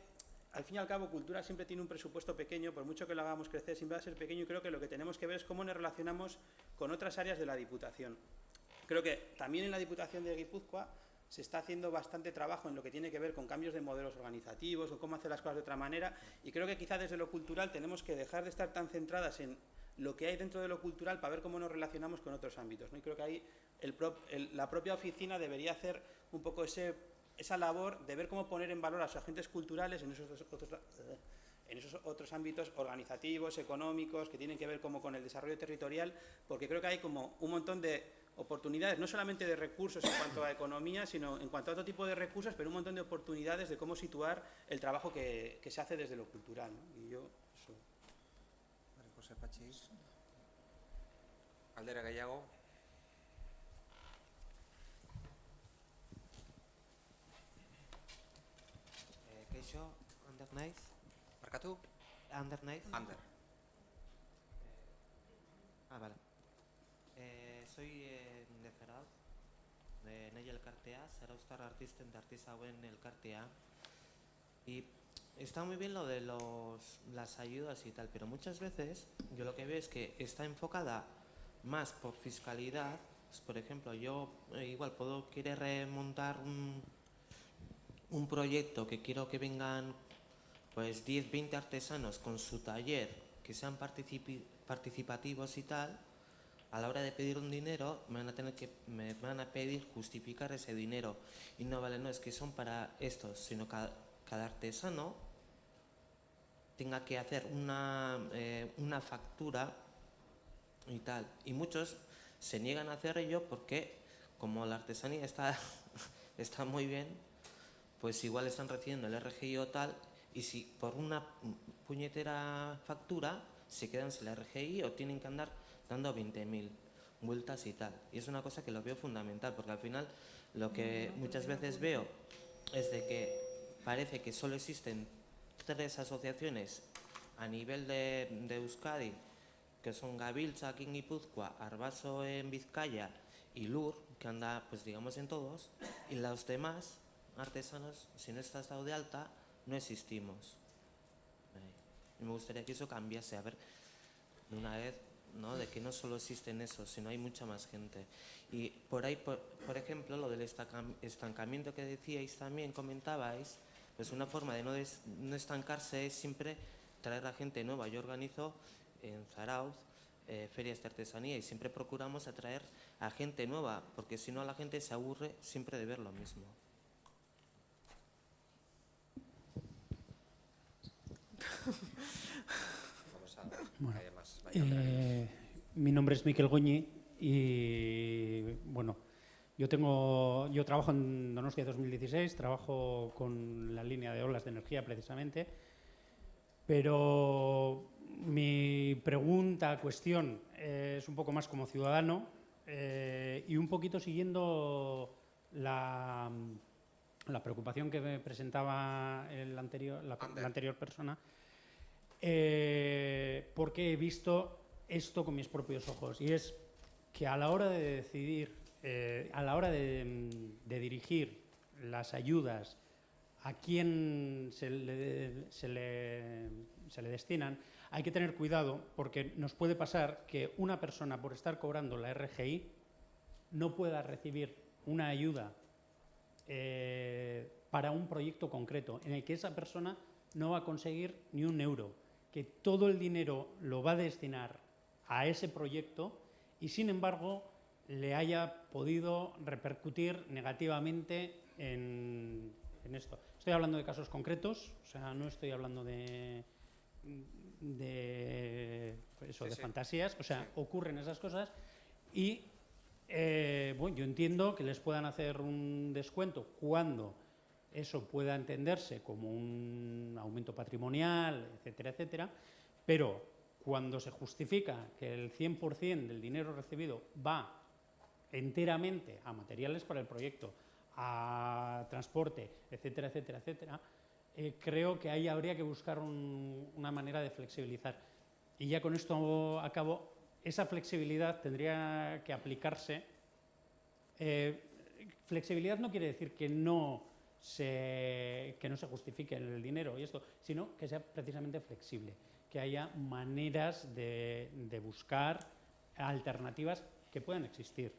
al fin y al cabo, cultura siempre tiene un presupuesto pequeño, por mucho que lo hagamos crecer, siempre va a ser pequeño, y creo que lo que tenemos que ver es cómo nos relacionamos con otras áreas de la Diputación. Creo que también en la Diputación de Guipúzcoa se está haciendo bastante trabajo en lo que tiene que ver con cambios de modelos organizativos o cómo hacer las cosas de otra manera, y creo que quizá desde lo cultural tenemos que dejar de estar tan centradas en lo que hay dentro de lo cultural para ver cómo nos relacionamos con otros ámbitos, ¿no? Y creo que ahí la propia oficina debería hacer un poco esa labor de ver cómo poner en valor a los agentes culturales en esos otros ámbitos organizativos, económicos, que tienen que ver como con el desarrollo territorial, porque creo que hay como un montón de oportunidades, no solamente de recursos en cuanto a economía, sino en cuanto a otro tipo de recursos, pero un montón de oportunidades de cómo situar el trabajo que se hace desde lo cultural, ¿no? Y yo, eso. Vale, José Pachis. Aldera gehiago. Keixo, Ander naiz. Barkatu? Ander naiz. Ander. Vale. Soy de Zarauz, de Nei Elkartea, Zarauztar Artisten de Artisauen Elkartea. Y está muy bien lo de las ayudas y tal, pero muchas veces yo lo que veo es que está enfocada más por fiscalidad. Pues, por ejemplo, yo igual puedo querer remontar un proyecto que quiero que vengan pues 10, 20 artesanos con su taller, que sean participativos y tal. A la hora de pedir un dinero me van a pedir justificar ese dinero, y no vale, no es que son para estos, sino cada artesano tenga que hacer una factura y tal, y muchos se niegan a hacer ello porque como la artesanía está muy bien, pues igual están recibiendo el RGI o tal, y si por una puñetera factura se quedan sin el RGI o tienen que andar dando 20.000 vueltas y tal. Y es una cosa que lo veo fundamental, porque al final lo que muchas veces veo es de que parece que solo existen 3 asociaciones a nivel de Euskadi, que son Gabiltza aquí en Guipúzcoa, Arbaso en Vizcaya y Lur, que anda pues digamos en todos, y los demás artesanos, si no estás dado de alta, no existimos. Y me gustaría que eso cambiase, a ver, de una vez, ¿no? De que no solo existen esos, sino hay mucha más gente. Y por ahí, por ejemplo, lo del estancamiento que decíais también, comentabais, pues una forma de no estancarse es siempre traer a gente nueva. Yo organizo en Zarauz ferias de artesanía y siempre procuramos atraer a gente nueva, porque si no la gente se aburre siempre de ver lo mismo. Vamos a Bueno, que haya más. mi nombre es Miquel Goñi y bueno, yo trabajo en Donostia 2016, trabajo con la línea de olas de energía precisamente, pero mi cuestión es un poco más como ciudadano y un poquito siguiendo la preocupación que me presentaba la anterior persona, porque he visto esto con mis propios ojos, y es que a la hora de decidir, a la hora de dirigir las ayudas a quién se le destinan, hay que tener cuidado porque nos puede pasar que una persona, por estar cobrando la RGI, no pueda recibir una ayuda para un proyecto concreto en el que esa persona no va a conseguir ni un euro, que todo el dinero lo va a destinar a ese proyecto y, sin embargo, le haya podido repercutir negativamente en esto. Estoy hablando de casos concretos, o sea, no estoy hablando de fantasías, o sea, ocurren esas cosas y bueno, yo entiendo que les puedan hacer un descuento cuando eso pueda entenderse como un aumento patrimonial, etcétera, etcétera, pero cuando se justifica que el 100% del dinero recibido va enteramente a materiales para el proyecto, a transporte, etcétera, etcétera, etcétera, creo que ahí habría que buscar una manera de flexibilizar. Y ya con esto acabo. Esa flexibilidad tendría que aplicarse. Flexibilidad no quiere decir que no se justifique el dinero y esto, sino que sea precisamente flexible, que haya maneras de buscar alternativas que puedan existir.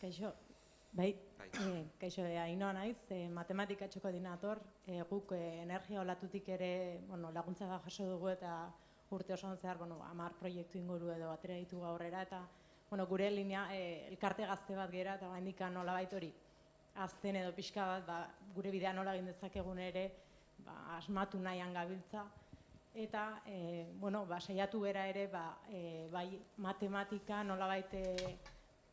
Kaixo, kaixo, Ainhoa naiz, matematikatxo koordinator, guk energia olatutik ere laguntza jaso dugu eta urte osoan zehar 10 proiektu inguru edo atera ditugu aurrera eta gure linea elkarte gazte bat gera eta oraindik nolabait hori azten edo pixka bat gure bidea nola egin dezakegun ere asmatu nahian gabiltza eta saiatu gera ere bai matematika nolabait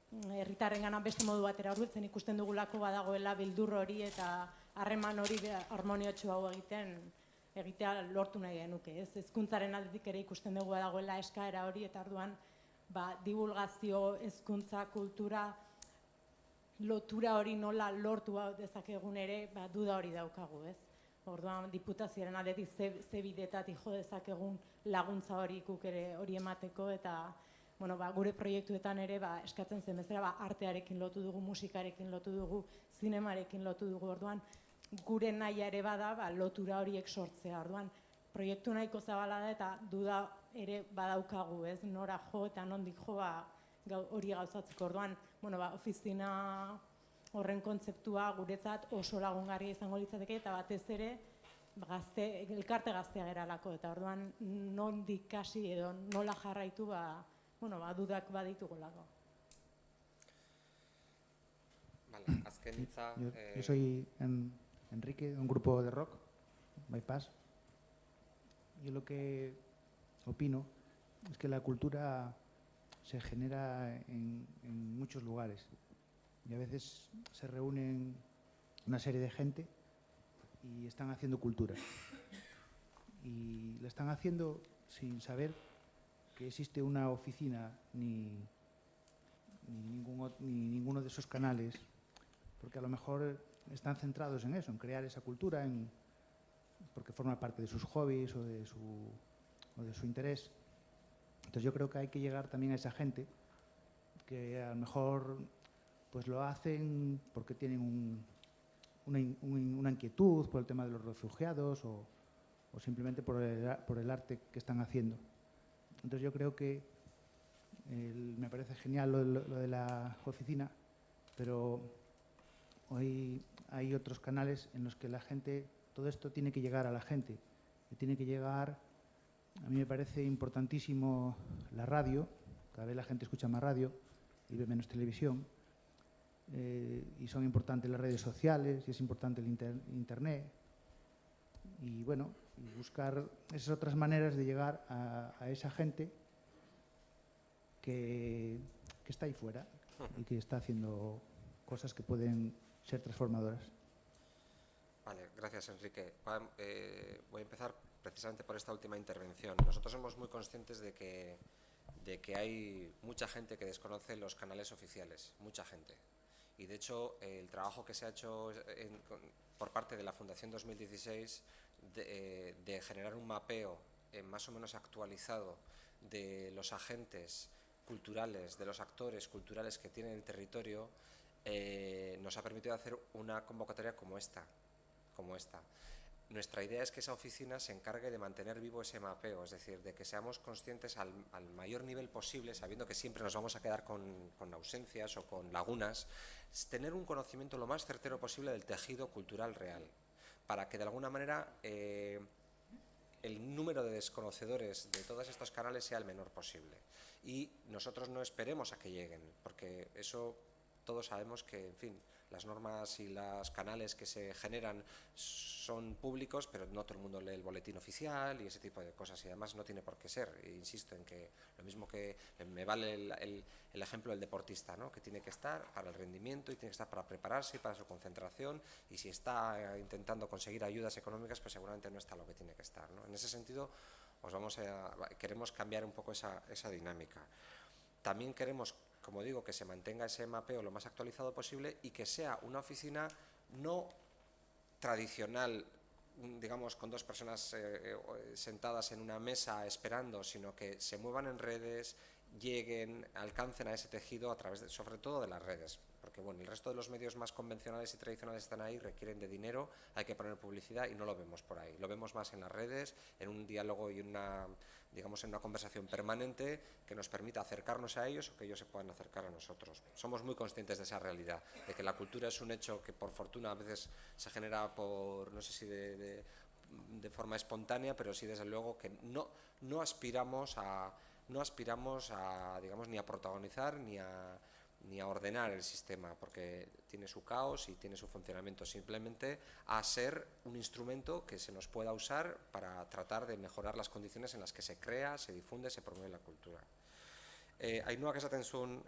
herritarrengana beste modu batera hurbiltzen ikusten dugulako badagoela beldur hori eta harreman hori harmoniotsu hau egitea lortu nahi genuke. Hezkuntzaren aldetik ere ikusten dugu badagoela eskaera hori eta orduan divulgazio, hezkuntza, kultura, lotura hori nola lortu dezakegun ere duda hori daukagu, ez? Orduan diputazioaren aldetik ze bidetatik jo dezakegun laguntza hori guk ere hori emateko eta gure proiektuetan ere eskatzen zen bezala artearekin lotu dugu, musikarekin lotu dugu, zinemarekin lotu dugu, orduan gure nahia ere bada lotura horiek sortzea, orduan proiektu nahiko zabala da eta duda ere badaukagu, ez, nora jo eta nondik jo hori gauzatzeko, orduan ofizina horren kontzeptua guretzat oso lagungarria izango litzateke eta batez ere elkarte gaztea geralako eta orduan nondik hasi edo nola jarraitu dudak baditugulako. Vale, azken hitza... Yo soy Enrique, de un grupo de rock, Bypass. Yo lo que opino es que la cultura se genera en muchos lugares y a veces se reúnen una serie de gente y están haciendo cultura. Y la están haciendo sin saber que existe una oficina ni ninguno de esos canales, porque a lo mejor están centrados en eso, en crear esa cultura, porque forma parte de sus hobbies o de su interés. Entonces yo creo que hay que llegar también a esa gente que a lo mejor pues lo hacen porque tienen una inquietud por el tema de los refugiados o simplemente por el arte que están haciendo. Entonces yo creo que me parece genial lo de la oficina, pero hoy hay otros canales en los que la gente, todo esto tiene que llegar a la gente, y tiene que llegar, a mí me parece importantísimo la radio, cada vez la gente escucha más radio y ve menos televisión, y son importantes las redes sociales y es importante el internet, y bueno, y buscar esas otras maneras de llegar a esa gente que está ahí fuera y que está haciendo cosas que pueden ser transformadoras. Vale, gracias Enrique. Voy a empezar precisamente por esta última intervención. Nosotros somos muy conscientes de que hay mucha gente que desconoce los canales oficiales, mucha gente. Y de hecho el trabajo que se ha hecho por parte de la Fundación 2016 de generar un mapeo más o menos actualizado de los agentes culturales, de los actores culturales que tienen el territorio, nos ha permitido hacer una convocatoria como esta. Nuestra idea es que esa oficina se encargue de mantener vivo ese mapeo, es decir, de que seamos conscientes al mayor nivel posible, sabiendo que siempre nos vamos a quedar con ausencias o con lagunas, tener un conocimiento lo más certero posible del tejido cultural real, para que de alguna manera el número de desconocedores de todos estos canales sea el menor posible. Y nosotros no esperemos a que lleguen, porque eso todos sabemos que, en fin, las normas y los canales que se generan son públicos, pero no todo el mundo lee el boletín oficial y ese tipo de cosas, y además no tiene por qué ser. E insisto en que lo mismo que me vale el ejemplo del deportista, ¿no?, que tiene que estar para el rendimiento y tiene que estar para prepararse y para su concentración, y si está intentando conseguir ayudas económicas, pues seguramente no está lo que tiene que estar, ¿no? En ese sentido, queremos cambiar un poco esa dinámica. También queremos, como digo, que se mantenga ese mapeo lo más actualizado posible y que sea una oficina no tradicional, digamos, con dos personas sentadas en una mesa esperando, sino que se muevan en redes, lleguen, alcancen a ese tejido a través sobre todo de las redes, porque bueno, el resto de los medios más convencionales y tradicionales están ahí, requieren de dinero, hay que poner publicidad y no lo vemos por ahí, lo vemos más en las redes, en un diálogo y en una conversación permanente que nos permita acercarnos a ellos o que ellos se puedan acercar a nosotros. Somos muy conscientes de esa realidad, de que la cultura es un hecho que por fortuna a veces se genera por, no sé si de forma espontánea, pero sí desde luego que no aspiramos a, digamos, ni a protagonizar ni a ordenar el sistema, porque tiene su caos y tiene su funcionamiento, simplemente a ser un instrumento que se nos pueda usar para tratar de mejorar las condiciones en las que se crea, se difunde, se promueve la cultura. Ainuak esaten zuen,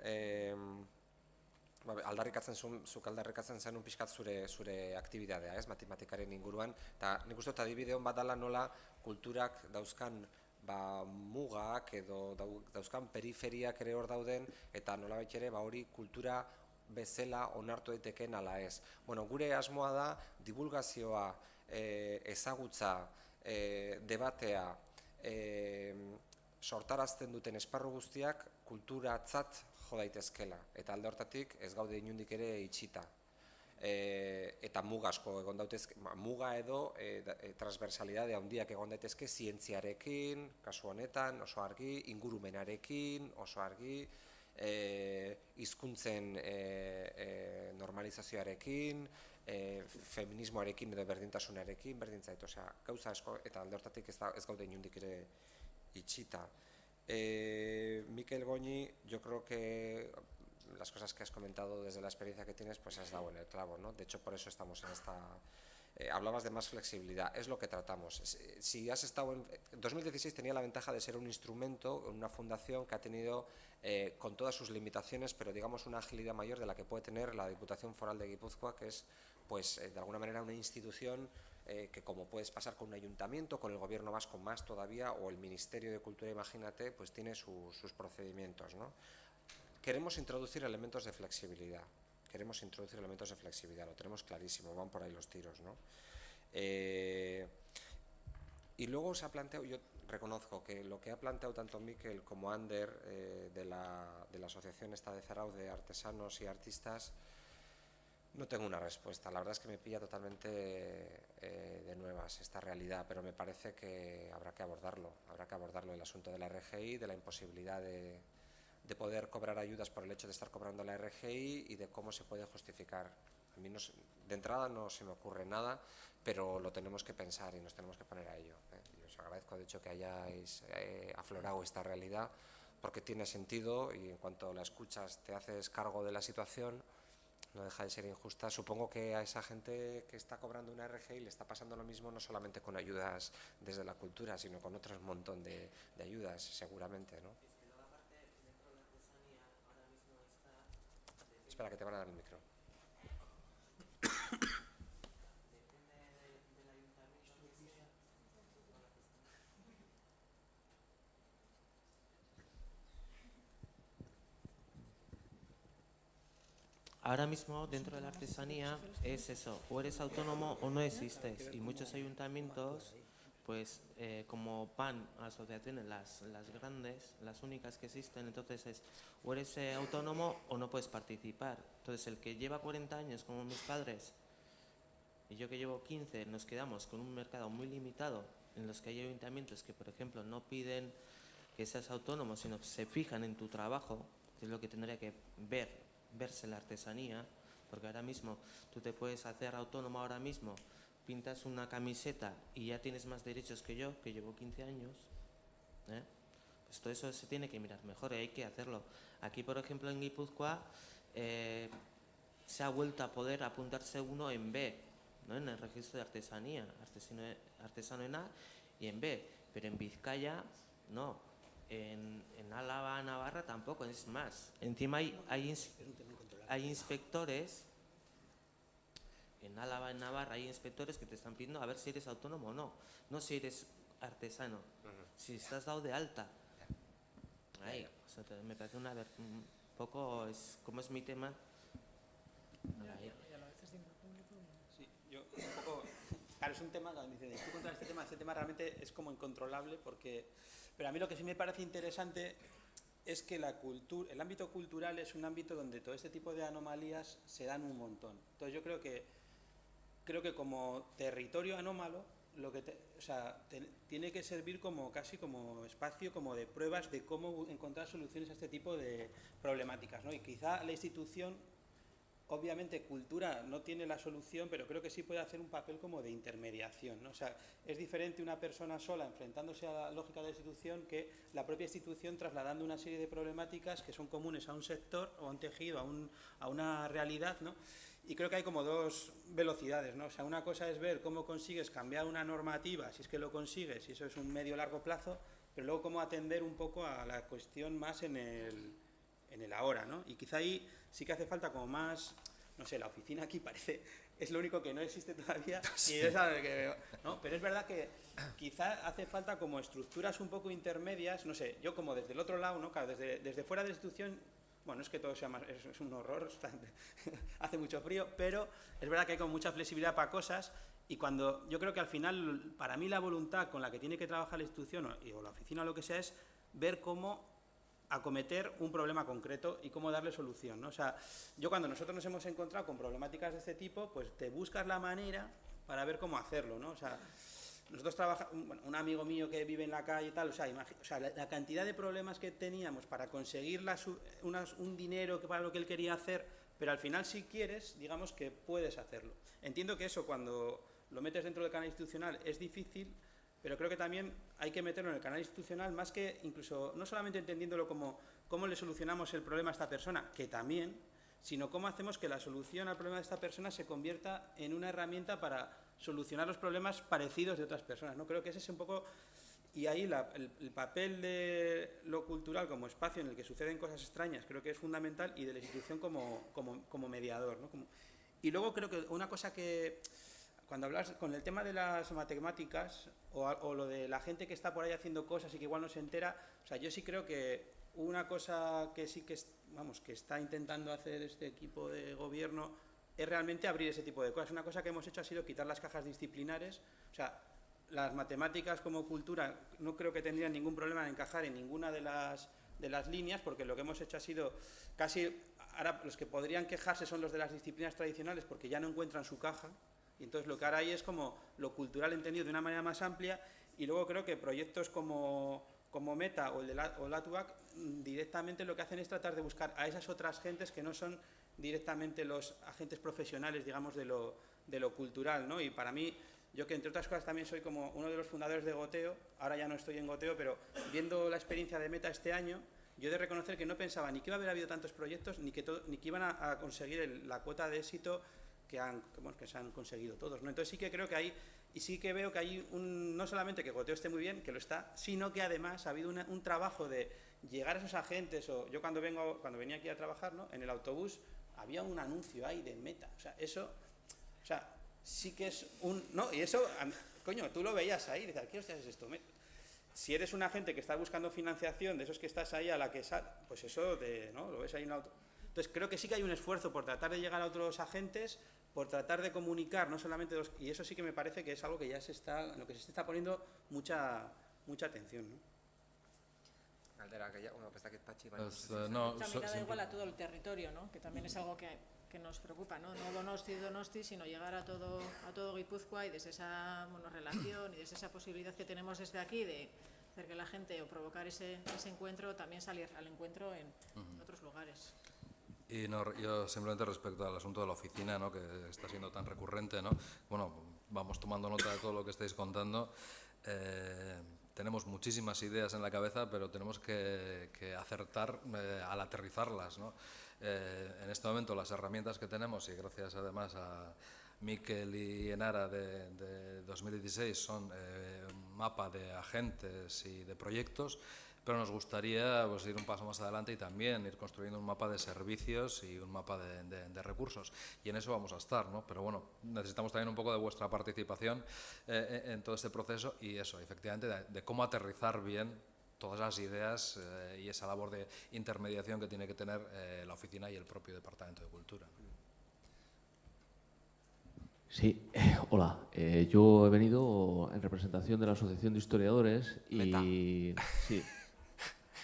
zuk aldarrikatzen zenun pixkat zure aktibidadea, ez, matematikaren inguruan, eta nik uste dut adibide hon bat dela nola kulturak dauzkan mugak edo dauzkan periferiak ere hor dauden, eta nolabait ere hori kultura bezala onartu daiteken ala ez. Bueno, gure asmoa da divulgazioa, ezagutza, debatea, sortarazten duten esparru guztiak kulturatzat jo daitezkela, eta alde hortatik ez gaude inondik ere itxita. Eta muga asko egon daitezke, muga edo transversalidade handiak egon daitezke zientziarekin, kasu honetan oso argi, ingurumenarekin oso argi, hizkuntzen normalizazioarekin, feminismoarekin edo berdintasunarekin, berdintzait, osea, gauza asko, eta alde hortatik ez gaude inondik ere itxita. Mikel Goñi, yo creo que las cosas que has comentado desde la experiencia que tienes, pues has dado en el clavo, ¿no? De hecho, por eso estamos en esta... hablabas de más flexibilidad, es lo que tratamos. Si has estado en 2016 tenía la ventaja de ser un instrumento, una fundación que ha tenido, con todas sus limitaciones, pero digamos una agilidad mayor de la que puede tener la Diputación Foral de Guipúzcoa, que es, pues, de alguna manera una institución que, como puedes pasar con un ayuntamiento, con el gobierno vasco más todavía, o el Ministerio de Cultura, imagínate, pues tiene sus procedimientos, ¿no? Queremos introducir elementos de flexibilidad, lo tenemos clarísimo, van por ahí los tiros, ¿no? Y luego se ha planteado, yo reconozco que lo que ha planteado tanto Mikel como Ander de la asociación esta de Zarauz de artesanos y artistas, no tengo una respuesta, la verdad es que me pilla totalmente de nuevas esta realidad, pero me parece que habrá que abordarlo el asunto de la RGI, de la imposibilidad de poder cobrar ayudas por el hecho de estar cobrando la RGI y de cómo se puede justificar. A mí de entrada no se me ocurre nada, pero lo tenemos que pensar y nos tenemos que poner a ello. Y os agradezco de hecho que hayáis aflorado esta realidad, porque tiene sentido y en cuanto la escuchas te haces cargo de la situación, no deja de ser injusta. Supongo que a esa gente que está cobrando una RGI le está pasando lo mismo, no solamente con ayudas desde la cultura, sino con otro montón de ayudas, seguramente, ¿no? Espera, que te van a dar el micro. Ahora mismo dentro de la artesanía es eso, o eres autónomo o no existes, y muchos ayuntamientos pues como van asociaciones las grandes, las únicas que existen, entonces es o eres autónomo o no puedes participar. Entonces el que lleva 40 años como mis padres y yo que llevo 15 nos quedamos con un mercado muy limitado en los que hay ayuntamientos que por ejemplo no piden que seas autónomo sino se fijan en tu trabajo, que es lo que tendría que verse la artesanía, porque ahora mismo tú te puedes hacer autónomo ahora mismo, pintas una camiseta y ya tienes más derechos que yo, que llevo 15 años, pues todo eso se tiene que mirar mejor y hay que hacerlo. Aquí, por ejemplo, en Guipúzcoa se ha vuelto a poder apuntarse uno en B, ¿no? En el registro de artesanía, artesano en A y en B, pero en Vizcaya no, en Álava, Navarra tampoco, es más. Encima hay inspectores. En Álava, en Navarra, hay inspectores que te están pidiendo a ver si eres autónomo o no. No si eres artesano, si estás dado de alta. Ahí, o sea, me parece un poco, como es mi tema. Sí, yo un poco, claro, es un tema, estoy contra este tema realmente es como incontrolable, pero a mí lo que sí me parece interesante es que el ámbito cultural es un ámbito donde todo este tipo de anomalías se dan un montón. Entonces yo creo que como territorio anómalo, tiene que servir casi como espacio como de pruebas de cómo encontrar soluciones a este tipo de problemáticas, ¿no? Y quizá la institución, obviamente cultura no tiene la solución, pero creo que sí puede hacer un papel como de intermediación, ¿no? O sea, es diferente una persona sola enfrentándose a la lógica de la institución que la propia institución trasladando una serie de problemáticas que son comunes a un sector o a un tejido, a una realidad, ¿no? Y creo que hay como dos velocidades, ¿no? O sea, una cosa es ver cómo consigues cambiar una normativa, si es que lo consigues, y eso es un medio o largo plazo, pero luego cómo atender un poco a la cuestión más en el ahora, ¿no? Y quizá ahí sí que hace falta como más, no sé, la oficina aquí parece, es lo único que no existe todavía, y es algo que, ¿no? Pero es verdad que quizá hace falta como estructuras un poco intermedias, no sé, yo como desde el otro lado, ¿no? Claro, desde fuera de la institución. Bueno, es que todo sea más, es un horror, hace mucho frío, pero es verdad que hay como mucha flexibilidad para cosas y cuando yo creo que al final, para mí la voluntad con la que tiene que trabajar la institución o la oficina o lo que sea es ver cómo acometer un problema concreto y cómo darle solución, ¿no? O sea, yo cuando nosotros nos hemos encontrado con problemáticas de este tipo, pues te buscas la manera para ver cómo hacerlo, ¿no? O sea, nosotros trabajamos, bueno, un amigo mío que vive en la calle y tal, o sea, la cantidad de problemas que teníamos para conseguir un dinero para lo que él quería hacer, pero al final si quieres, digamos que puedes hacerlo. Entiendo que eso cuando lo metes dentro del canal institucional es difícil, pero creo que también hay que meterlo en el canal institucional más que incluso, no solamente entendiéndolo como cómo le solucionamos el problema a esta persona, que también, sino cómo hacemos que la solución al problema de esta persona se convierta en una herramienta para solucionar los problemas parecidos de otras personas, ¿no? Creo que ese es un poco, y ahí el papel de lo cultural como espacio en el que suceden cosas extrañas creo que es fundamental y de la institución como mediador, ¿no? Y luego creo que una cosa que, cuando hablas con el tema de las matemáticas o lo de la gente que está por ahí haciendo cosas y que igual no se entera, o sea, yo sí creo que una cosa que sí que, que está intentando hacer este equipo de gobierno es realmente abrir ese tipo de cosas. Una cosa que hemos hecho ha sido quitar las cajas disciplinares, o sea, las matemáticas como cultura no creo que tendrían ningún problema en encajar en ninguna de las líneas, porque lo que hemos hecho ha sido casi, ahora los que podrían quejarse son los de las disciplinas tradicionales porque ya no encuentran su caja, y entonces lo que ahora hay es como lo cultural entendido de una manera más amplia, y luego creo que proyectos como Meta o el de LATUAC directamente lo que hacen es tratar de buscar a esas otras gentes que no son directamente los agentes profesionales, digamos, de lo cultural, ¿no? Y para mí, yo que entre otras cosas también soy como uno de los fundadores de Goteo, ahora ya no estoy en Goteo, pero viendo la experiencia de Meta este año, yo he de reconocer que no pensaba ni que iba a haber habido tantos proyectos, ni que iban a conseguir la cuota de éxito que se han conseguido todos, ¿no? Entonces sí que creo que hay, y sí que veo que hay no solamente que Goteo esté muy bien, que lo está, sino que además ha habido un trabajo de llegar a esos agentes, o yo cuando venía aquí a trabajar, ¿no? En el autobús había un anuncio ahí de Meta, o sea, eso, o sea, sí que es no, y eso, coño, tú lo veías ahí, y dices, ¿qué hostias es esto? Si eres un agente que está buscando financiación, de esos que estás ahí a la que sale, pues eso, ¿no? Lo ves ahí en el auto. Entonces creo que sí que hay un esfuerzo por tratar de llegar a otros agentes, por tratar de comunicar, no solamente y eso sí que me parece que es algo que ya en lo que se está poniendo mucha atención, ¿no? Galdera, que ya, bueno, pues aquí Pachi, Una mirada igual a todo el territorio, ¿no? Que también es algo que nos preocupa, ¿no? No Donosti, sino llegar a todo Guipúzcoa, y desde esa relación y desde esa posibilidad que tenemos desde aquí de hacer que la gente o provocar ese encuentro, también salir al encuentro en otros lugares. Y no, yo simplemente respecto al asunto de la oficina, ¿no?, que está siendo tan recurrente, ¿no? Bueno, vamos tomando nota de todo lo que estáis contando. Tenemos muchísimas ideas en la cabeza, pero tenemos que acertar al aterrizarlas, ¿no? En este momento las herramientas que tenemos, y gracias además a Miquel y Enara de 2016, son un mapa de agentes y de proyectos, pero nos gustaría pues, ir un paso más adelante y también ir construyendo un mapa de servicios y un mapa de recursos. Y en eso vamos a estar, ¿no? Pero bueno, necesitamos también un poco de vuestra participación en todo este proceso y eso, efectivamente, de cómo aterrizar bien todas las ideas y esa labor de intermediación que tiene que tener la oficina y el propio Departamento de Cultura. Sí, hola. Yo he venido en representación de la Asociación de Historiadores y... Meta. Sí.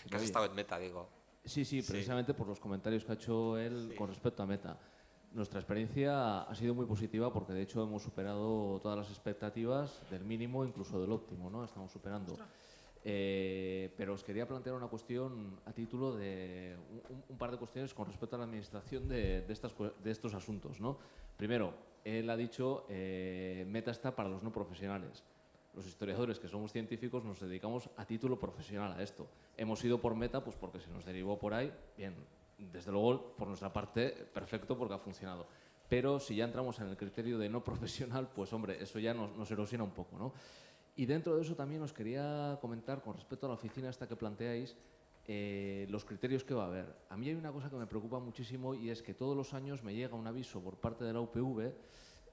Que has estado en Meta, digo. Sí, precisamente por los comentarios que ha hecho él con respecto a Meta. Nuestra experiencia ha sido muy positiva porque de hecho hemos superado todas las expectativas del mínimo, incluso del óptimo, ¿no? Estamos superando. Pero os quería plantear una cuestión a título de un par de cuestiones con respecto a la administración de estos asuntos, ¿no? Primero, él ha dicho Meta está para los no profesionales. Los historiadores que somos científicos nos dedicamos a título profesional a esto. Hemos ido por Meta pues porque se nos derivó por ahí, bien, desde luego por nuestra parte perfecto porque ha funcionado. Pero si ya entramos en el criterio de no profesional, pues hombre, eso ya nos erosiona un poco, ¿no? Y dentro de eso también os quería comentar con respecto a la oficina esta que planteáis, los criterios que va a haber. A mí hay una cosa que me preocupa muchísimo y es que todos los años me llega un aviso por parte de la UPV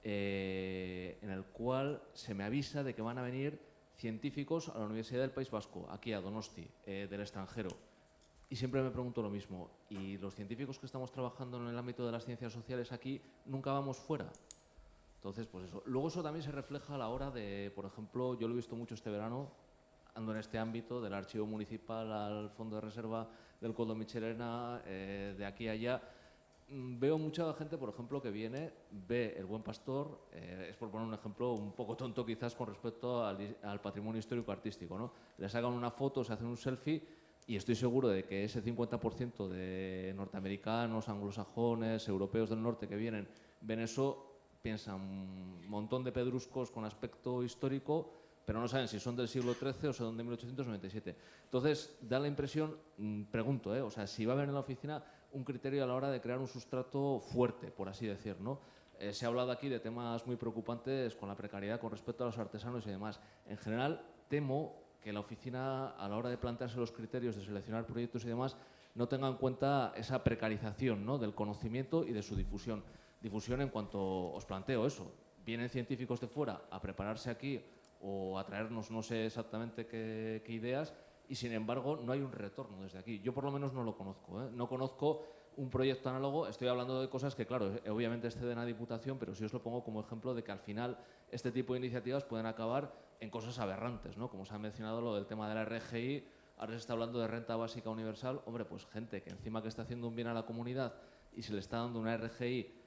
en el cual se me avisa de que van a venir científicos a la Universidad del País Vasco, aquí a Donosti, del extranjero. Y siempre me pregunto lo mismo, ¿y los científicos que estamos trabajando en el ámbito de las ciencias sociales aquí nunca vamos fuera? Entonces, pues eso. Luego eso también se refleja a la hora de, por ejemplo, yo lo he visto mucho este verano, ando en este ámbito, del archivo municipal al fondo de reserva del Coldo Michelena, de aquí a allá. Veo mucha gente, por ejemplo, que viene, ve El Buen Pastor, es por poner un ejemplo un poco tonto quizás con respecto al patrimonio histórico-artístico, ¿no? Le sacan una foto, se hacen un selfie y estoy seguro de que ese 50% de norteamericanos, anglosajones, europeos del norte que vienen, ven eso, piensan un montón de pedruscos con aspecto histórico, pero no saben si son del siglo XIII o son de 1897. Entonces, da la impresión, pregunto, o sea, si va a haber en la oficina un criterio a la hora de crear un sustrato fuerte, por así decir, ¿no? Se ha hablado aquí de temas muy preocupantes con la precariedad con respecto a los artesanos y demás. En general, temo que la oficina, a la hora de plantearse los criterios de seleccionar proyectos y demás, no tenga en cuenta esa precarización, ¿no?, del conocimiento y de su difusión. Difusión en cuanto os planteo eso. Vienen científicos de fuera a prepararse aquí o a traernos no sé exactamente qué ideas y sin embargo no hay un retorno desde aquí. Yo por lo menos no lo conozco, ¿eh? No conozco un proyecto análogo. Estoy hablando de cosas que, claro, obviamente exceden a Diputación, pero sí os lo pongo como ejemplo de que al final este tipo de iniciativas pueden acabar en cosas aberrantes, ¿no? Como se ha mencionado lo del tema de la RGI, ahora se está hablando de renta básica universal. Hombre, pues gente que encima que está haciendo un bien a la comunidad y se le está dando una RGI,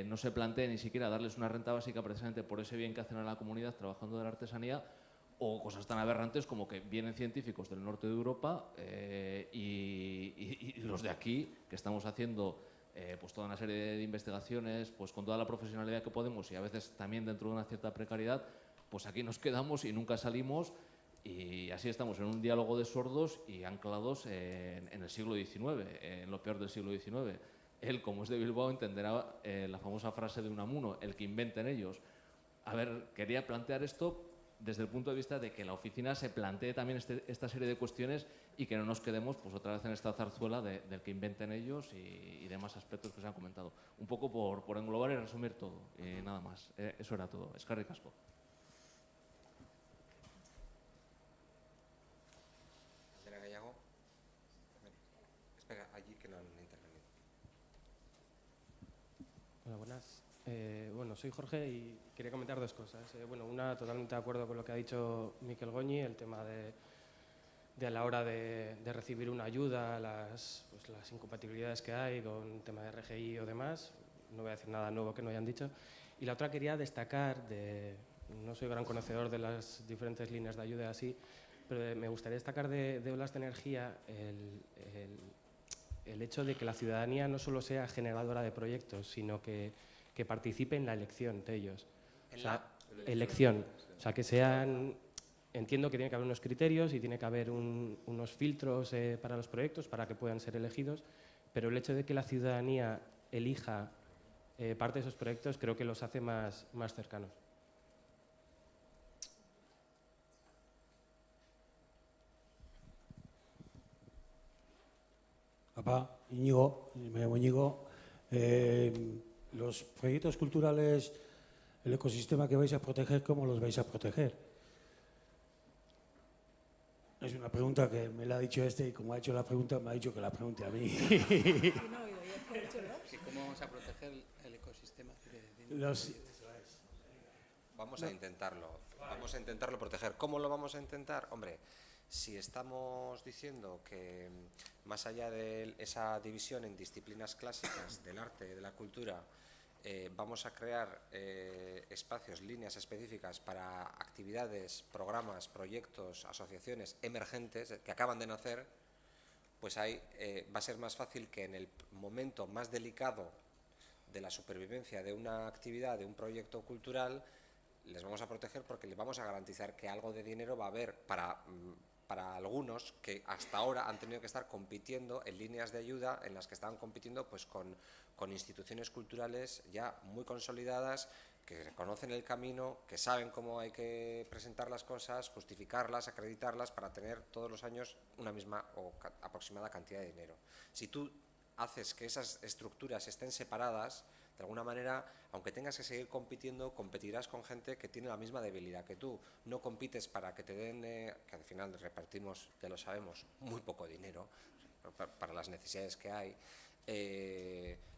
no se plantea ni siquiera darles una renta básica precisamente por ese bien que hacen a la comunidad trabajando de la artesanía, o cosas tan aberrantes como que vienen científicos del norte de Europa y los de aquí, que estamos haciendo pues toda una serie de investigaciones pues con toda la profesionalidad que podemos y a veces también dentro de una cierta precariedad, pues aquí nos quedamos y nunca salimos y así estamos en un diálogo de sordos y anclados en el siglo XIX, en lo peor del siglo XIX. Él, como es de Bilbao, entenderá la famosa frase de Unamuno, el que inventen ellos. A ver, quería plantear esto desde el punto de vista de que la oficina se plantee también esta serie de cuestiones y que no nos quedemos pues otra vez en esta zarzuela del que inventen ellos y demás aspectos que se han comentado. Un poco por englobar y resumir todo, y nada más. Eso era todo. Eskerrik asko. Espera, allí que no han intervenido. buenas. Bueno, soy Jorge y quería comentar dos cosas. Bueno, una, totalmente de acuerdo con lo que ha dicho Miquel Goñi, el tema de a la hora de recibir una ayuda, las incompatibilidades que hay con el tema de RGI o demás. No voy a decir nada nuevo que no hayan dicho. Y la otra quería destacar, no soy gran conocedor de las diferentes líneas de ayuda así, pero me gustaría destacar de Olas de Energía el hecho de que la ciudadanía no solo sea generadora de proyectos, sino que participe en la elección de ellos. O sea, elección. O sea, que sean... Entiendo que tiene que haber unos criterios y tiene que haber unos filtros para los proyectos para que puedan ser elegidos, pero el hecho de que la ciudadanía elija parte de esos proyectos creo que los hace más cercanos. Papá, Íñigo, me llamo Íñigo. Los proyectos culturales, el ecosistema que vais a proteger, ¿cómo los vais a proteger? Es una pregunta que me la ha dicho y como ha hecho la pregunta, me ha dicho que la pregunte a mí. ¿Cómo vamos a proteger el ecosistema? Vamos a intentarlo proteger. ¿Cómo lo vamos a intentar? Hombre, si estamos diciendo que más allá de esa división en disciplinas clásicas del arte, de la cultura, vamos a crear espacios, líneas específicas para actividades, programas, proyectos, asociaciones emergentes que acaban de nacer, pues ahí va a ser más fácil que en el momento más delicado de la supervivencia de una actividad, de un proyecto cultural, les vamos a proteger porque les vamos a garantizar que algo de dinero va a haber para algunos que hasta ahora han tenido que estar compitiendo en líneas de ayuda en las que estaban compitiendo pues con instituciones culturales ya muy consolidadas, que conocen el camino, que saben cómo hay que presentar las cosas, justificarlas, acreditarlas para tener todos los años una misma o aproximada cantidad de dinero. Si tú haces que esas estructuras estén separadas, de alguna manera, aunque tengas que seguir compitiendo, competirás con gente que tiene la misma debilidad que tú. No compites para que te den, que al final repartimos, ya lo sabemos, muy poco dinero para las necesidades que hay,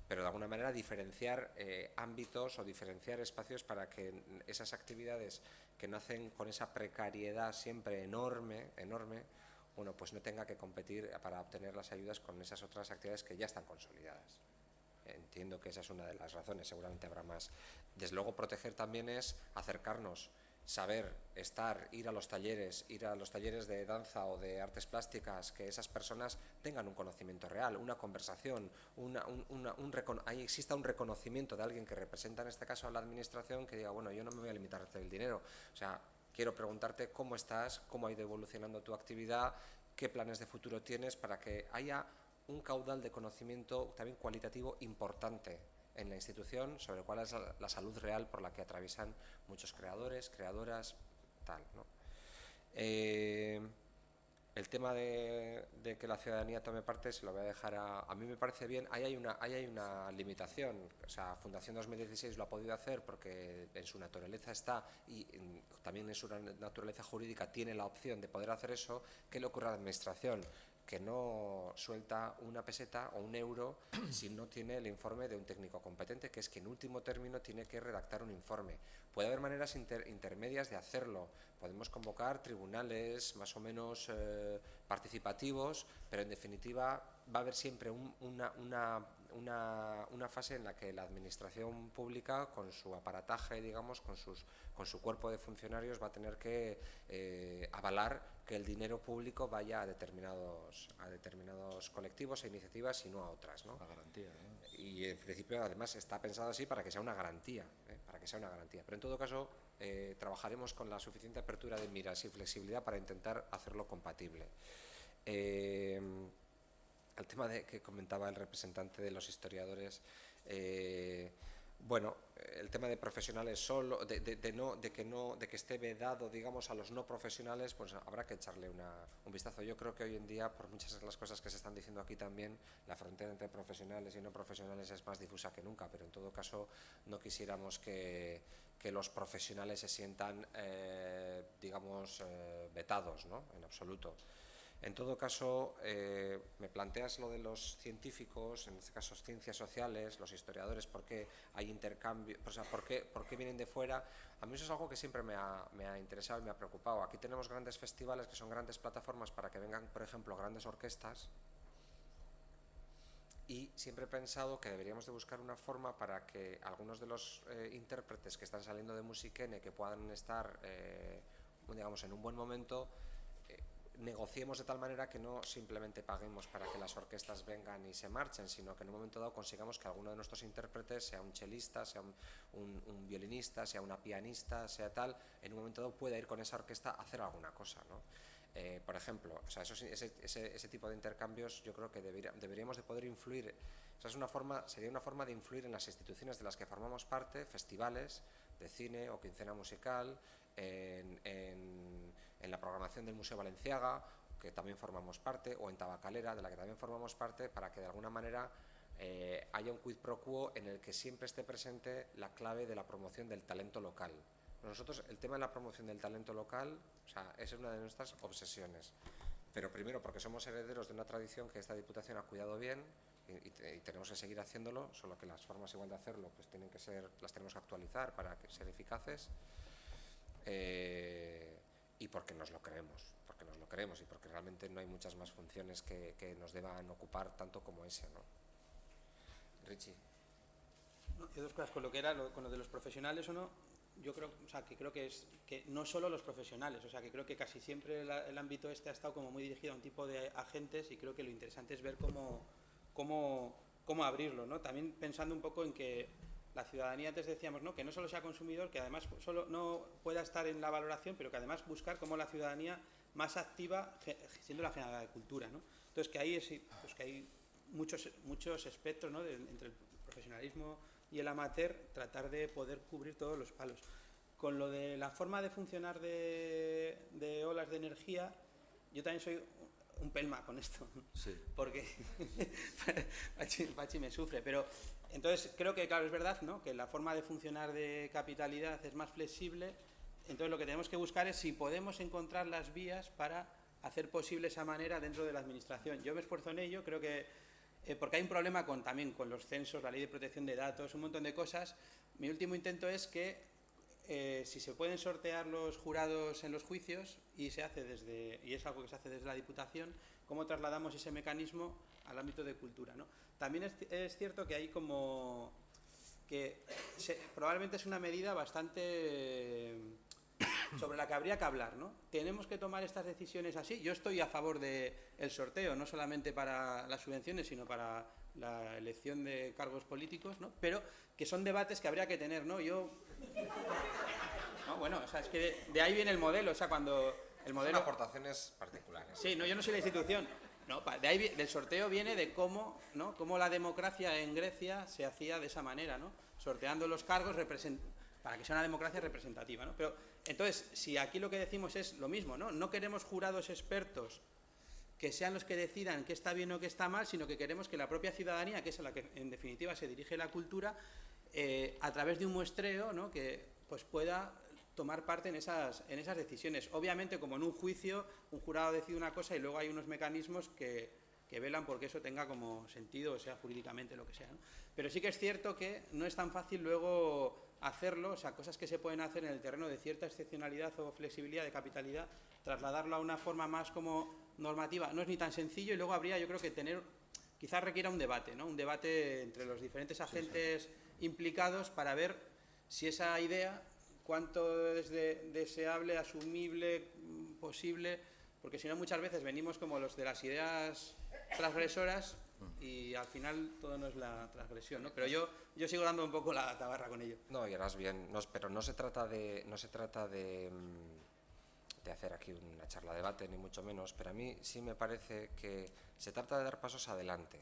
pero de alguna manera diferenciar ámbitos o diferenciar espacios para que esas actividades que nacen con esa precariedad siempre enorme, bueno, pues no tenga que competir para obtener las ayudas con esas otras actividades que ya están consolidadas. Entiendo que esa es una de las razones, seguramente habrá más. Desde luego proteger también es acercarnos, saber, ir a los talleres de danza o de artes plásticas, que esas personas tengan un conocimiento real, una conversación, ahí exista un reconocimiento de alguien que representa en este caso a la administración, que diga, bueno, yo no me voy a limitar a hacer el dinero, o sea, quiero preguntarte cómo estás, cómo ha ido evolucionando tu actividad, qué planes de futuro tienes para que haya un caudal de conocimiento también cualitativo importante en la institución sobre cuál es la salud real por la que atraviesan muchos creadores, creadoras, tal, ¿no? El tema de que la ciudadanía tome parte se lo voy a dejar a mí me parece bien. Ahí hay una limitación, o sea, Fundación 2016 lo ha podido hacer porque en su naturaleza está y también en su naturaleza jurídica tiene la opción de poder hacer eso. ¿Qué le ocurre a la administración? Que no suelta una peseta o un euro si no tiene el informe de un técnico competente, que es que en último término tiene que redactar un informe. Puede haber maneras intermedias de hacerlo. Podemos convocar tribunales más o menos participativos, pero en definitiva va a haber siempre una fase en la que la administración pública, con su aparataje, digamos, con su cuerpo de funcionarios, va a tener que avalar que el dinero público vaya a determinados colectivos e iniciativas y no a otras, ¿no? La garantía, ¿no? Y en principio además está pensado así para que sea una garantía, Pero en todo caso trabajaremos con la suficiente apertura de miras y flexibilidad para intentar hacerlo compatible. El tema que comentaba el representante de los historiadores, bueno, el tema de profesionales solo, de que esté vedado, digamos, a los no profesionales, pues habrá que echarle un vistazo. Yo creo que hoy en día, por muchas de las cosas que se están diciendo aquí también, la frontera entre profesionales y no profesionales es más difusa que nunca, pero en todo caso no quisiéramos que los profesionales se sientan, digamos, vetados, ¿no? En absoluto. En todo caso, me planteas lo de los científicos, en este caso ciencias sociales, los historiadores, por qué hay intercambio, o sea, por qué vienen de fuera. A mí eso es algo que siempre me ha interesado y me ha preocupado. Aquí tenemos grandes festivales que son grandes plataformas para que vengan, por ejemplo, grandes orquestas, y siempre he pensado que deberíamos de buscar una forma para que algunos de los intérpretes que están saliendo de Musikene, que puedan estar, digamos, en un buen momento, negociemos de tal manera que no simplemente paguemos para que las orquestas vengan y se marchen, sino que en un momento dado consigamos que alguno de nuestros intérpretes, sea un chelista, sea un violinista, sea una pianista, sea tal, en un momento dado pueda ir con esa orquesta a hacer alguna cosa, ¿no? Por ejemplo, o sea, ese tipo de intercambios yo creo que deberíamos de poder influir. O sea, sería una forma de influir en las instituciones de las que formamos parte, festivales de cine o quincena musical, en la programación del Museo Balenciaga, que también formamos parte, o en Tabacalera, de la que también formamos parte, para que de alguna manera haya un quid pro quo en el que siempre esté presente la clave de la promoción del talento local. Nosotros, el tema de la promoción del talento local, o sea, es una de nuestras obsesiones. Pero primero porque somos herederos de una tradición que esta Diputación ha cuidado bien y tenemos que seguir haciéndolo, solo que las formas igual de hacerlo pues las tenemos que actualizar para ser eficaces. Y porque nos lo creemos y porque realmente no hay muchas más funciones que nos deban ocupar tanto como ese, ¿no? Richie. No, y dos cosas, con lo que era con lo de los profesionales o no, yo creo, o sea, que creo que es que no solo los profesionales, o sea, que creo que casi siempre el ámbito este ha estado como muy dirigido a un tipo de agentes, y creo que lo interesante es ver cómo abrirlo, ¿no? También pensando un poco en que la ciudadanía, antes decíamos, ¿no?, que no solo sea consumidor, que además solo no pueda estar en la valoración, pero que además buscar cómo la ciudadanía más activa, siendo la generadora de cultura, ¿no? Entonces que hay muchos espectros, ¿no?, entre el profesionalismo y el amateur, tratar de poder cubrir todos los palos. Con lo de la forma de funcionar de olas de energía, yo también soy un pelma con esto, sí. Porque Pachi me sufre, pero entonces creo que, claro, es verdad, ¿no?, que la forma de funcionar de capitalidad es más flexible. Entonces lo que tenemos que buscar es si podemos encontrar las vías para hacer posible esa manera dentro de la administración. Yo me esfuerzo en ello, creo que porque hay un problema también con los censos, la ley de protección de datos, un montón de cosas. Mi último intento es que si se pueden sortear los jurados en los juicios, y es algo que se hace desde la Diputación, cómo trasladamos ese mecanismo al ámbito de cultura, ¿no? También es cierto que hay como que probablemente es una medida bastante sobre la que habría que hablar, ¿no? Tenemos que tomar estas decisiones así. Yo estoy a favor del sorteo, no solamente para las subvenciones, sino para la elección de cargos políticos, ¿no? Pero que son debates que habría que tener, ¿no? Bueno, o sea, es que de ahí viene el modelo, o sea, cuando el modelo... Son aportaciones particulares. Sí, no, yo no soy la institución. No, de ahí del sorteo viene de cómo la democracia en Grecia se hacía de esa manera, ¿no? Sorteando los cargos para que sea una democracia representativa, ¿no? Pero entonces, si aquí lo que decimos es lo mismo, ¿no? No queremos jurados expertos que sean los que decidan qué está bien o qué está mal, sino que queremos que la propia ciudadanía, que es a la que en definitiva se dirige la cultura, a través de un muestreo, ¿no?, que pues pueda tomar parte en esas decisiones. Obviamente, como en un juicio, un jurado decide una cosa y luego hay unos mecanismos que velan porque eso tenga como sentido, o sea, jurídicamente lo que sea, ¿no? Pero sí que es cierto que no es tan fácil luego hacerlo, o sea, cosas que se pueden hacer en el terreno de cierta excepcionalidad o flexibilidad de capitalidad, trasladarlo a una forma más como normativa, no es ni tan sencillo, y luego habría, yo creo que quizás requiera un debate, ¿no?, un debate entre los diferentes agentes implicados para ver si esa idea, cuánto es deseable, asumible, posible, porque si no muchas veces venimos como los de las ideas transgresoras y al final todo no es la transgresión, ¿no? Pero yo sigo dando un poco la tabarra con ello. No, y harás bien, pero no se trata de hacer aquí una charla debate, ni mucho menos, pero a mí sí me parece que se trata de dar pasos adelante.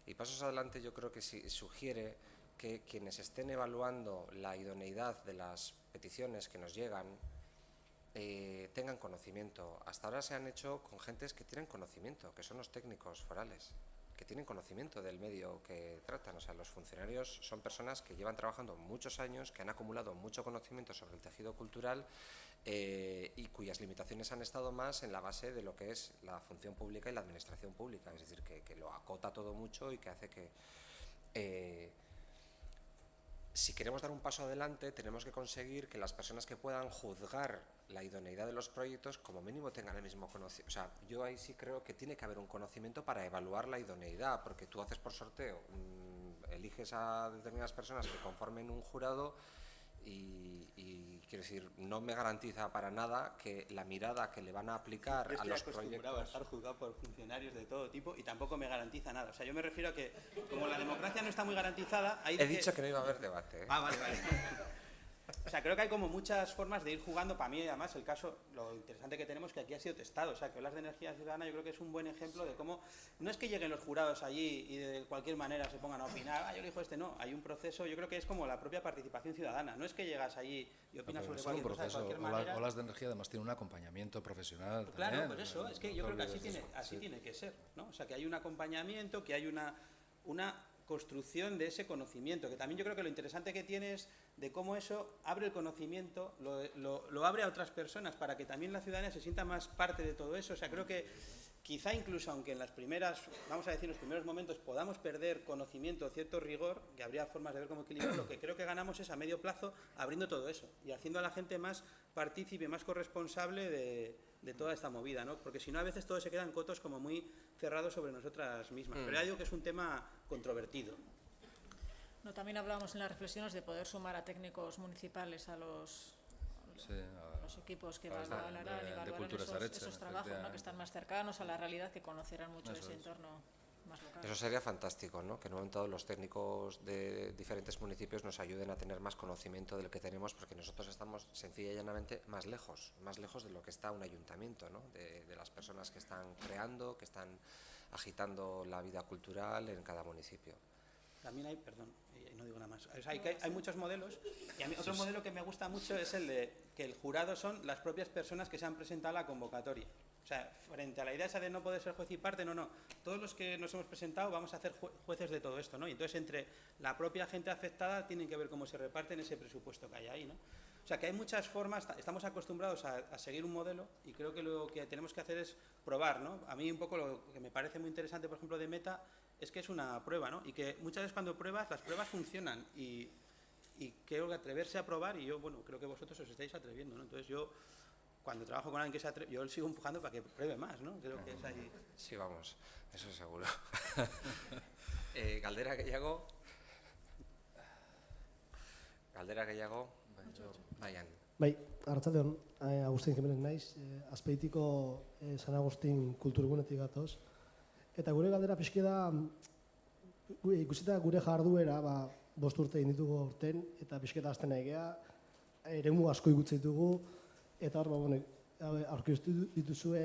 Y pasos adelante yo creo que sí sugiere que quienes estén evaluando la idoneidad de las peticiones que nos llegan tengan conocimiento. Hasta ahora se han hecho con gentes que tienen conocimiento, que son los técnicos forales, que tienen conocimiento del medio que tratan. O sea, los funcionarios son personas que llevan trabajando muchos años, que han acumulado mucho conocimiento sobre el tejido cultural y cuyas limitaciones han estado más en la base de lo que es la función pública y la administración pública, es decir, que lo acota todo mucho y que hace que si queremos dar un paso adelante tenemos que conseguir que las personas que puedan juzgar la idoneidad de los proyectos como mínimo tengan el mismo conocimiento. O sea, yo ahí sí creo que tiene que haber un conocimiento para evaluar la idoneidad, porque tú haces por sorteo, eliges a determinadas personas que conformen un jurado y quiero decir, no me garantiza para nada que la mirada que le van a aplicar a los proyectos... Estoy acostumbrado a estar juzgado por funcionarios de todo tipo y tampoco me garantiza nada. O sea, yo me refiero a que, como la democracia no está muy garantizada... He dicho que no iba a haber debate, ¿eh? Ah, vale. O sea, creo que hay como muchas formas de ir jugando. Para mí, además, el caso, lo interesante que tenemos es que aquí ha sido testado. O sea, que hablas de energía ciudadana, yo creo que es un buen ejemplo de cómo no es que lleguen los jurados allí y de cualquier manera se pongan a opinar, yo elijo este, no. Hay un proceso, yo creo que es como la propia participación ciudadana. No es que llegas allí y opinas sobre cualquier cosa de cualquier manera. Olas de Energía además tiene un acompañamiento profesional. Claro, también. pues eso, es que yo creo que así tiene que ser, ¿no? O sea, que hay un acompañamiento, que hay una construcción de ese conocimiento, que también yo creo que lo interesante que tiene es de cómo eso abre el conocimiento, lo abre a otras personas para que también la ciudadanía se sienta más parte de todo eso. O sea, creo que quizá incluso aunque en las primeras, vamos a decir, en los primeros momentos podamos perder conocimiento, cierto rigor, que habría formas de ver cómo equilibrar, lo que creo que ganamos es a medio plazo abriendo todo eso y haciendo a la gente más partícipe, más corresponsable de toda esta movida, ¿no? Porque si no a veces todo se queda en cotos como muy cerrados sobre nosotras mismas. Pero ya digo que es un tema controvertido. No, también hablábamos en las reflexiones de poder sumar a técnicos municipales a los equipos que evaluarán esos trabajos, ¿no? Que están más cercanos a la realidad, que conocerán mucho ese entorno más local. Eso sería fantástico, ¿no? Que en un momento dado los técnicos de diferentes municipios nos ayuden a tener más conocimiento del que tenemos, porque nosotros estamos sencilla y llanamente más lejos de lo que está un ayuntamiento, ¿no? De las personas que están creando, que están agitando la vida cultural en cada municipio. También hay, perdón, no digo nada más, o sea, hay muchos modelos y a mí otro modelo que me gusta mucho es el de que el jurado son las propias personas que se han presentado a la convocatoria. O sea, frente a la idea esa de no poder ser juez y parte, no. Todos los que nos hemos presentado vamos a ser jueces de todo esto, ¿no? Y entonces entre la propia gente afectada tienen que ver cómo se reparten ese presupuesto que hay ahí, ¿no? O sea, que hay muchas formas, estamos acostumbrados a seguir un modelo y creo que lo que tenemos que hacer es probar, ¿no? A mí un poco lo que me parece muy interesante, por ejemplo, de Meta, es que es una prueba, ¿no? Y que muchas veces cuando pruebas, las pruebas funcionan y creo que atreverse a probar, y yo, bueno, creo que vosotros os estáis atreviendo, ¿no? Entonces yo, cuando trabajo con alguien que se atreve, yo sigo empujando para que pruebe más, ¿no? Creo que es ahí. Sí, vamos, eso seguro. Galdera gehiago? Baian. Bai, arratsaldeon, Agustin Jimenez naiz, Azpeitiko San Agustin kulturgunetik gatoz. Eta gure galdera pixke da, ikusita gure jarduera, 5 urte egin ditugu aurten, eta pixketa hasten nahi geha, eremu asko ikutzen ditugu, eta hor, aurkeztu dituzue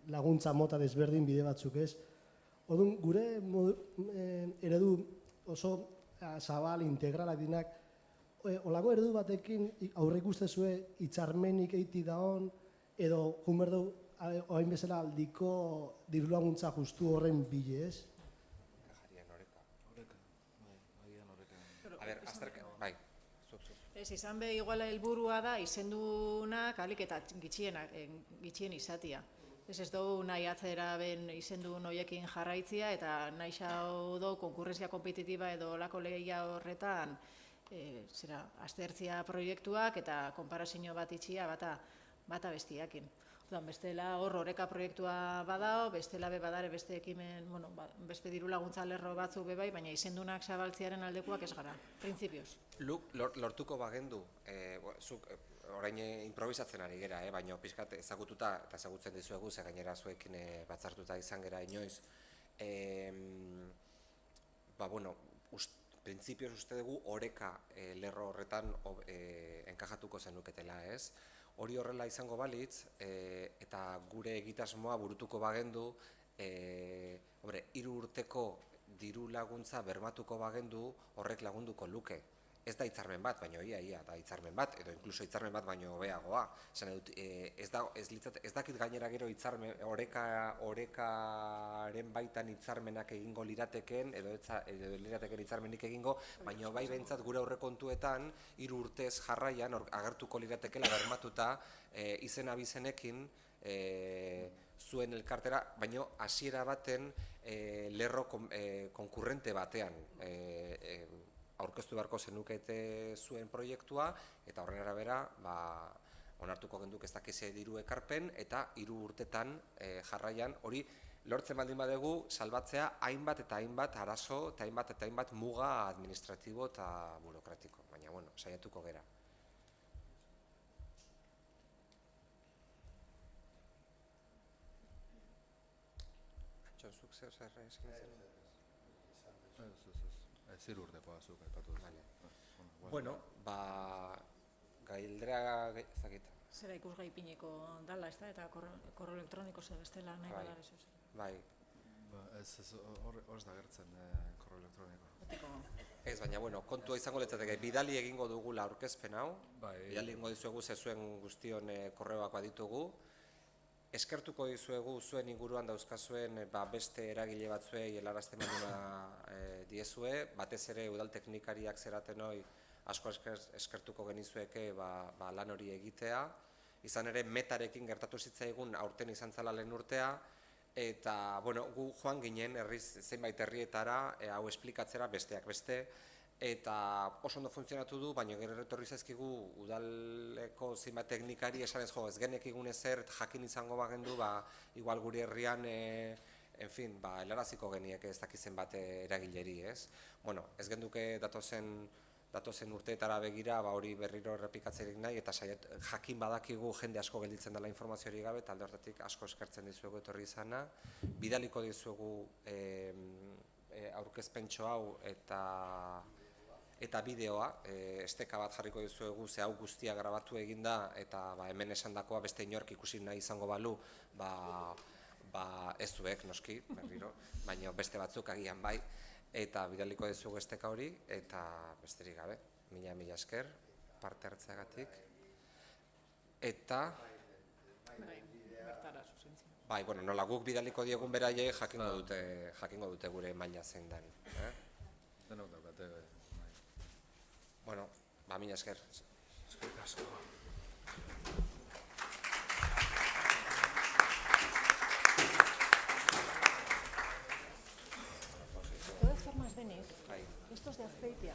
laguntza mota desberdin bide batzuk ez. Orduan, gure eredu oso zabal, integralak dinak, olako eredu batekin aurre ikustezue hitzarmenik eiti daon, edo junberdu oain bezala aldiko diru laguntza justu horren bile ez? A ver, azterka, bai. Ez, izan be, iguala helburua da, izendunak alik eta gitxien izatia. Ez dugu nahi atzera ben izendun horiekin jarraitzia, eta nahi xau du konkurrenzia kompetitiba edo olako lehia horretan aztertzia proiektuak eta konparazio bat itxia bata bestiakin. Bestela hor oreka proiektua badao, bestela be badare beste ekimen, beste diru laguntza lerro batzuk bebai, baina izendunak zabaltziaren aldekoak ez gara, printzipioz. Lortuko bagendu, zuk orain improvisatzen ari gera, baina pixkat ezagututa eta ezagutzen dizuegu, ze gainera zuekin batzartuta izan gera inoiz. Printzipioz uste dugu oreka lerro horretan enkajatuko zenuketela, ez? Hori horrela izango balitz, eta gure egitasmoa burutuko bagendu, 3 urteko diru laguntza bermatuko bagendu horrek lagunduko luke. ez da hitzarmen bat, baina ia da hitzarmen bat, edo inkluso hitzarmen bat baino hobeagoa. Esan dut, ez dakit gainera gero hitzarmen orekaren baitan hitzarmenak egingo lirateken, edo lirateken hitzarmenik egingo, baina bai behintzat gure aurrekontuetan 3 urtez jarraian agertuko liratekela bermatuta izen abizenekin zuen elkartera, baina hasiera baten lerro konkurrente batean aurkeztu beharko zenukete zuen proiektua, eta horren arabera onartuko genduk ez dakize diru ekarpen, eta 3 urtetan jarraian hori lortzen baldin badegu salbatzea hainbat eta hainbat arazo eta hainbat muga administratibo eta burokratiko. Baina, bueno, saiatuko gera. Antxonzuk zer esan zen? Ez 3 urtekoa zuk aipatu duzu. Bueno, gaildrea ezakit. Zera ikusgai pineko dala, ez da, eta korro elektroniko ze bestela nahi bada ez. Bai. Ez hor da gertzen korro elektroniko. Ez, baina, bueno, kontua izango litzateke, bidali egingo dugula aurkezpen hau, bidali egingo dizuegu zezuen guztion korreoak baditugu, eskertuko dizuegu zuen inguruan dauzkazuen beste eragile batzuei helarazten baduna diezue, batez ere udal teknikariak zeraten hoi asko eskertuko genizueke lan hori egitea, izan ere metarekin gertatu zitzaigun aurten izan zela lehen urtea, eta, bueno, gu joan ginen zenbait herrietara hau esplikatzera besteak beste, eta oso ondo funtzionatu du, baina gero etorri zaizkigu udaleko zenbait teknikari esanez jo, ez genekigun ezer jakin izango bagendu, igual gure herrian, helaraziko geniek ez dakizen bat eragileri, ez? Bueno, ez genduke datozen urteetara begira, hori berriro errepikatzerik nahi, eta jakin badakigu jende asko gelditzen dela informazioari gabe, eta alde horretatik asko eskertzen dizuegu etorri izana. Bidaliko dizuegu aurkezpentxo hau eta bideoa, esteka bat jarriko dizuegu, ze hau guztia grabatu eginda, eta hemen esandakoa beste inork ikusi nahi izango balu, ez zuek noski, berriro, baina beste batzuk agian bai, eta bidaliko dizugu esteka hori, eta besterik gabe, mila esker, parte hartzeagatik. Eta... Bai, bueno, nola guk bidaliko diegun beraiei jakingo dute gure maila zein den. Denok daukate. Bueno, mila esker. Eskerrik asko. De todas formas, Denis, estos de Azpeitia,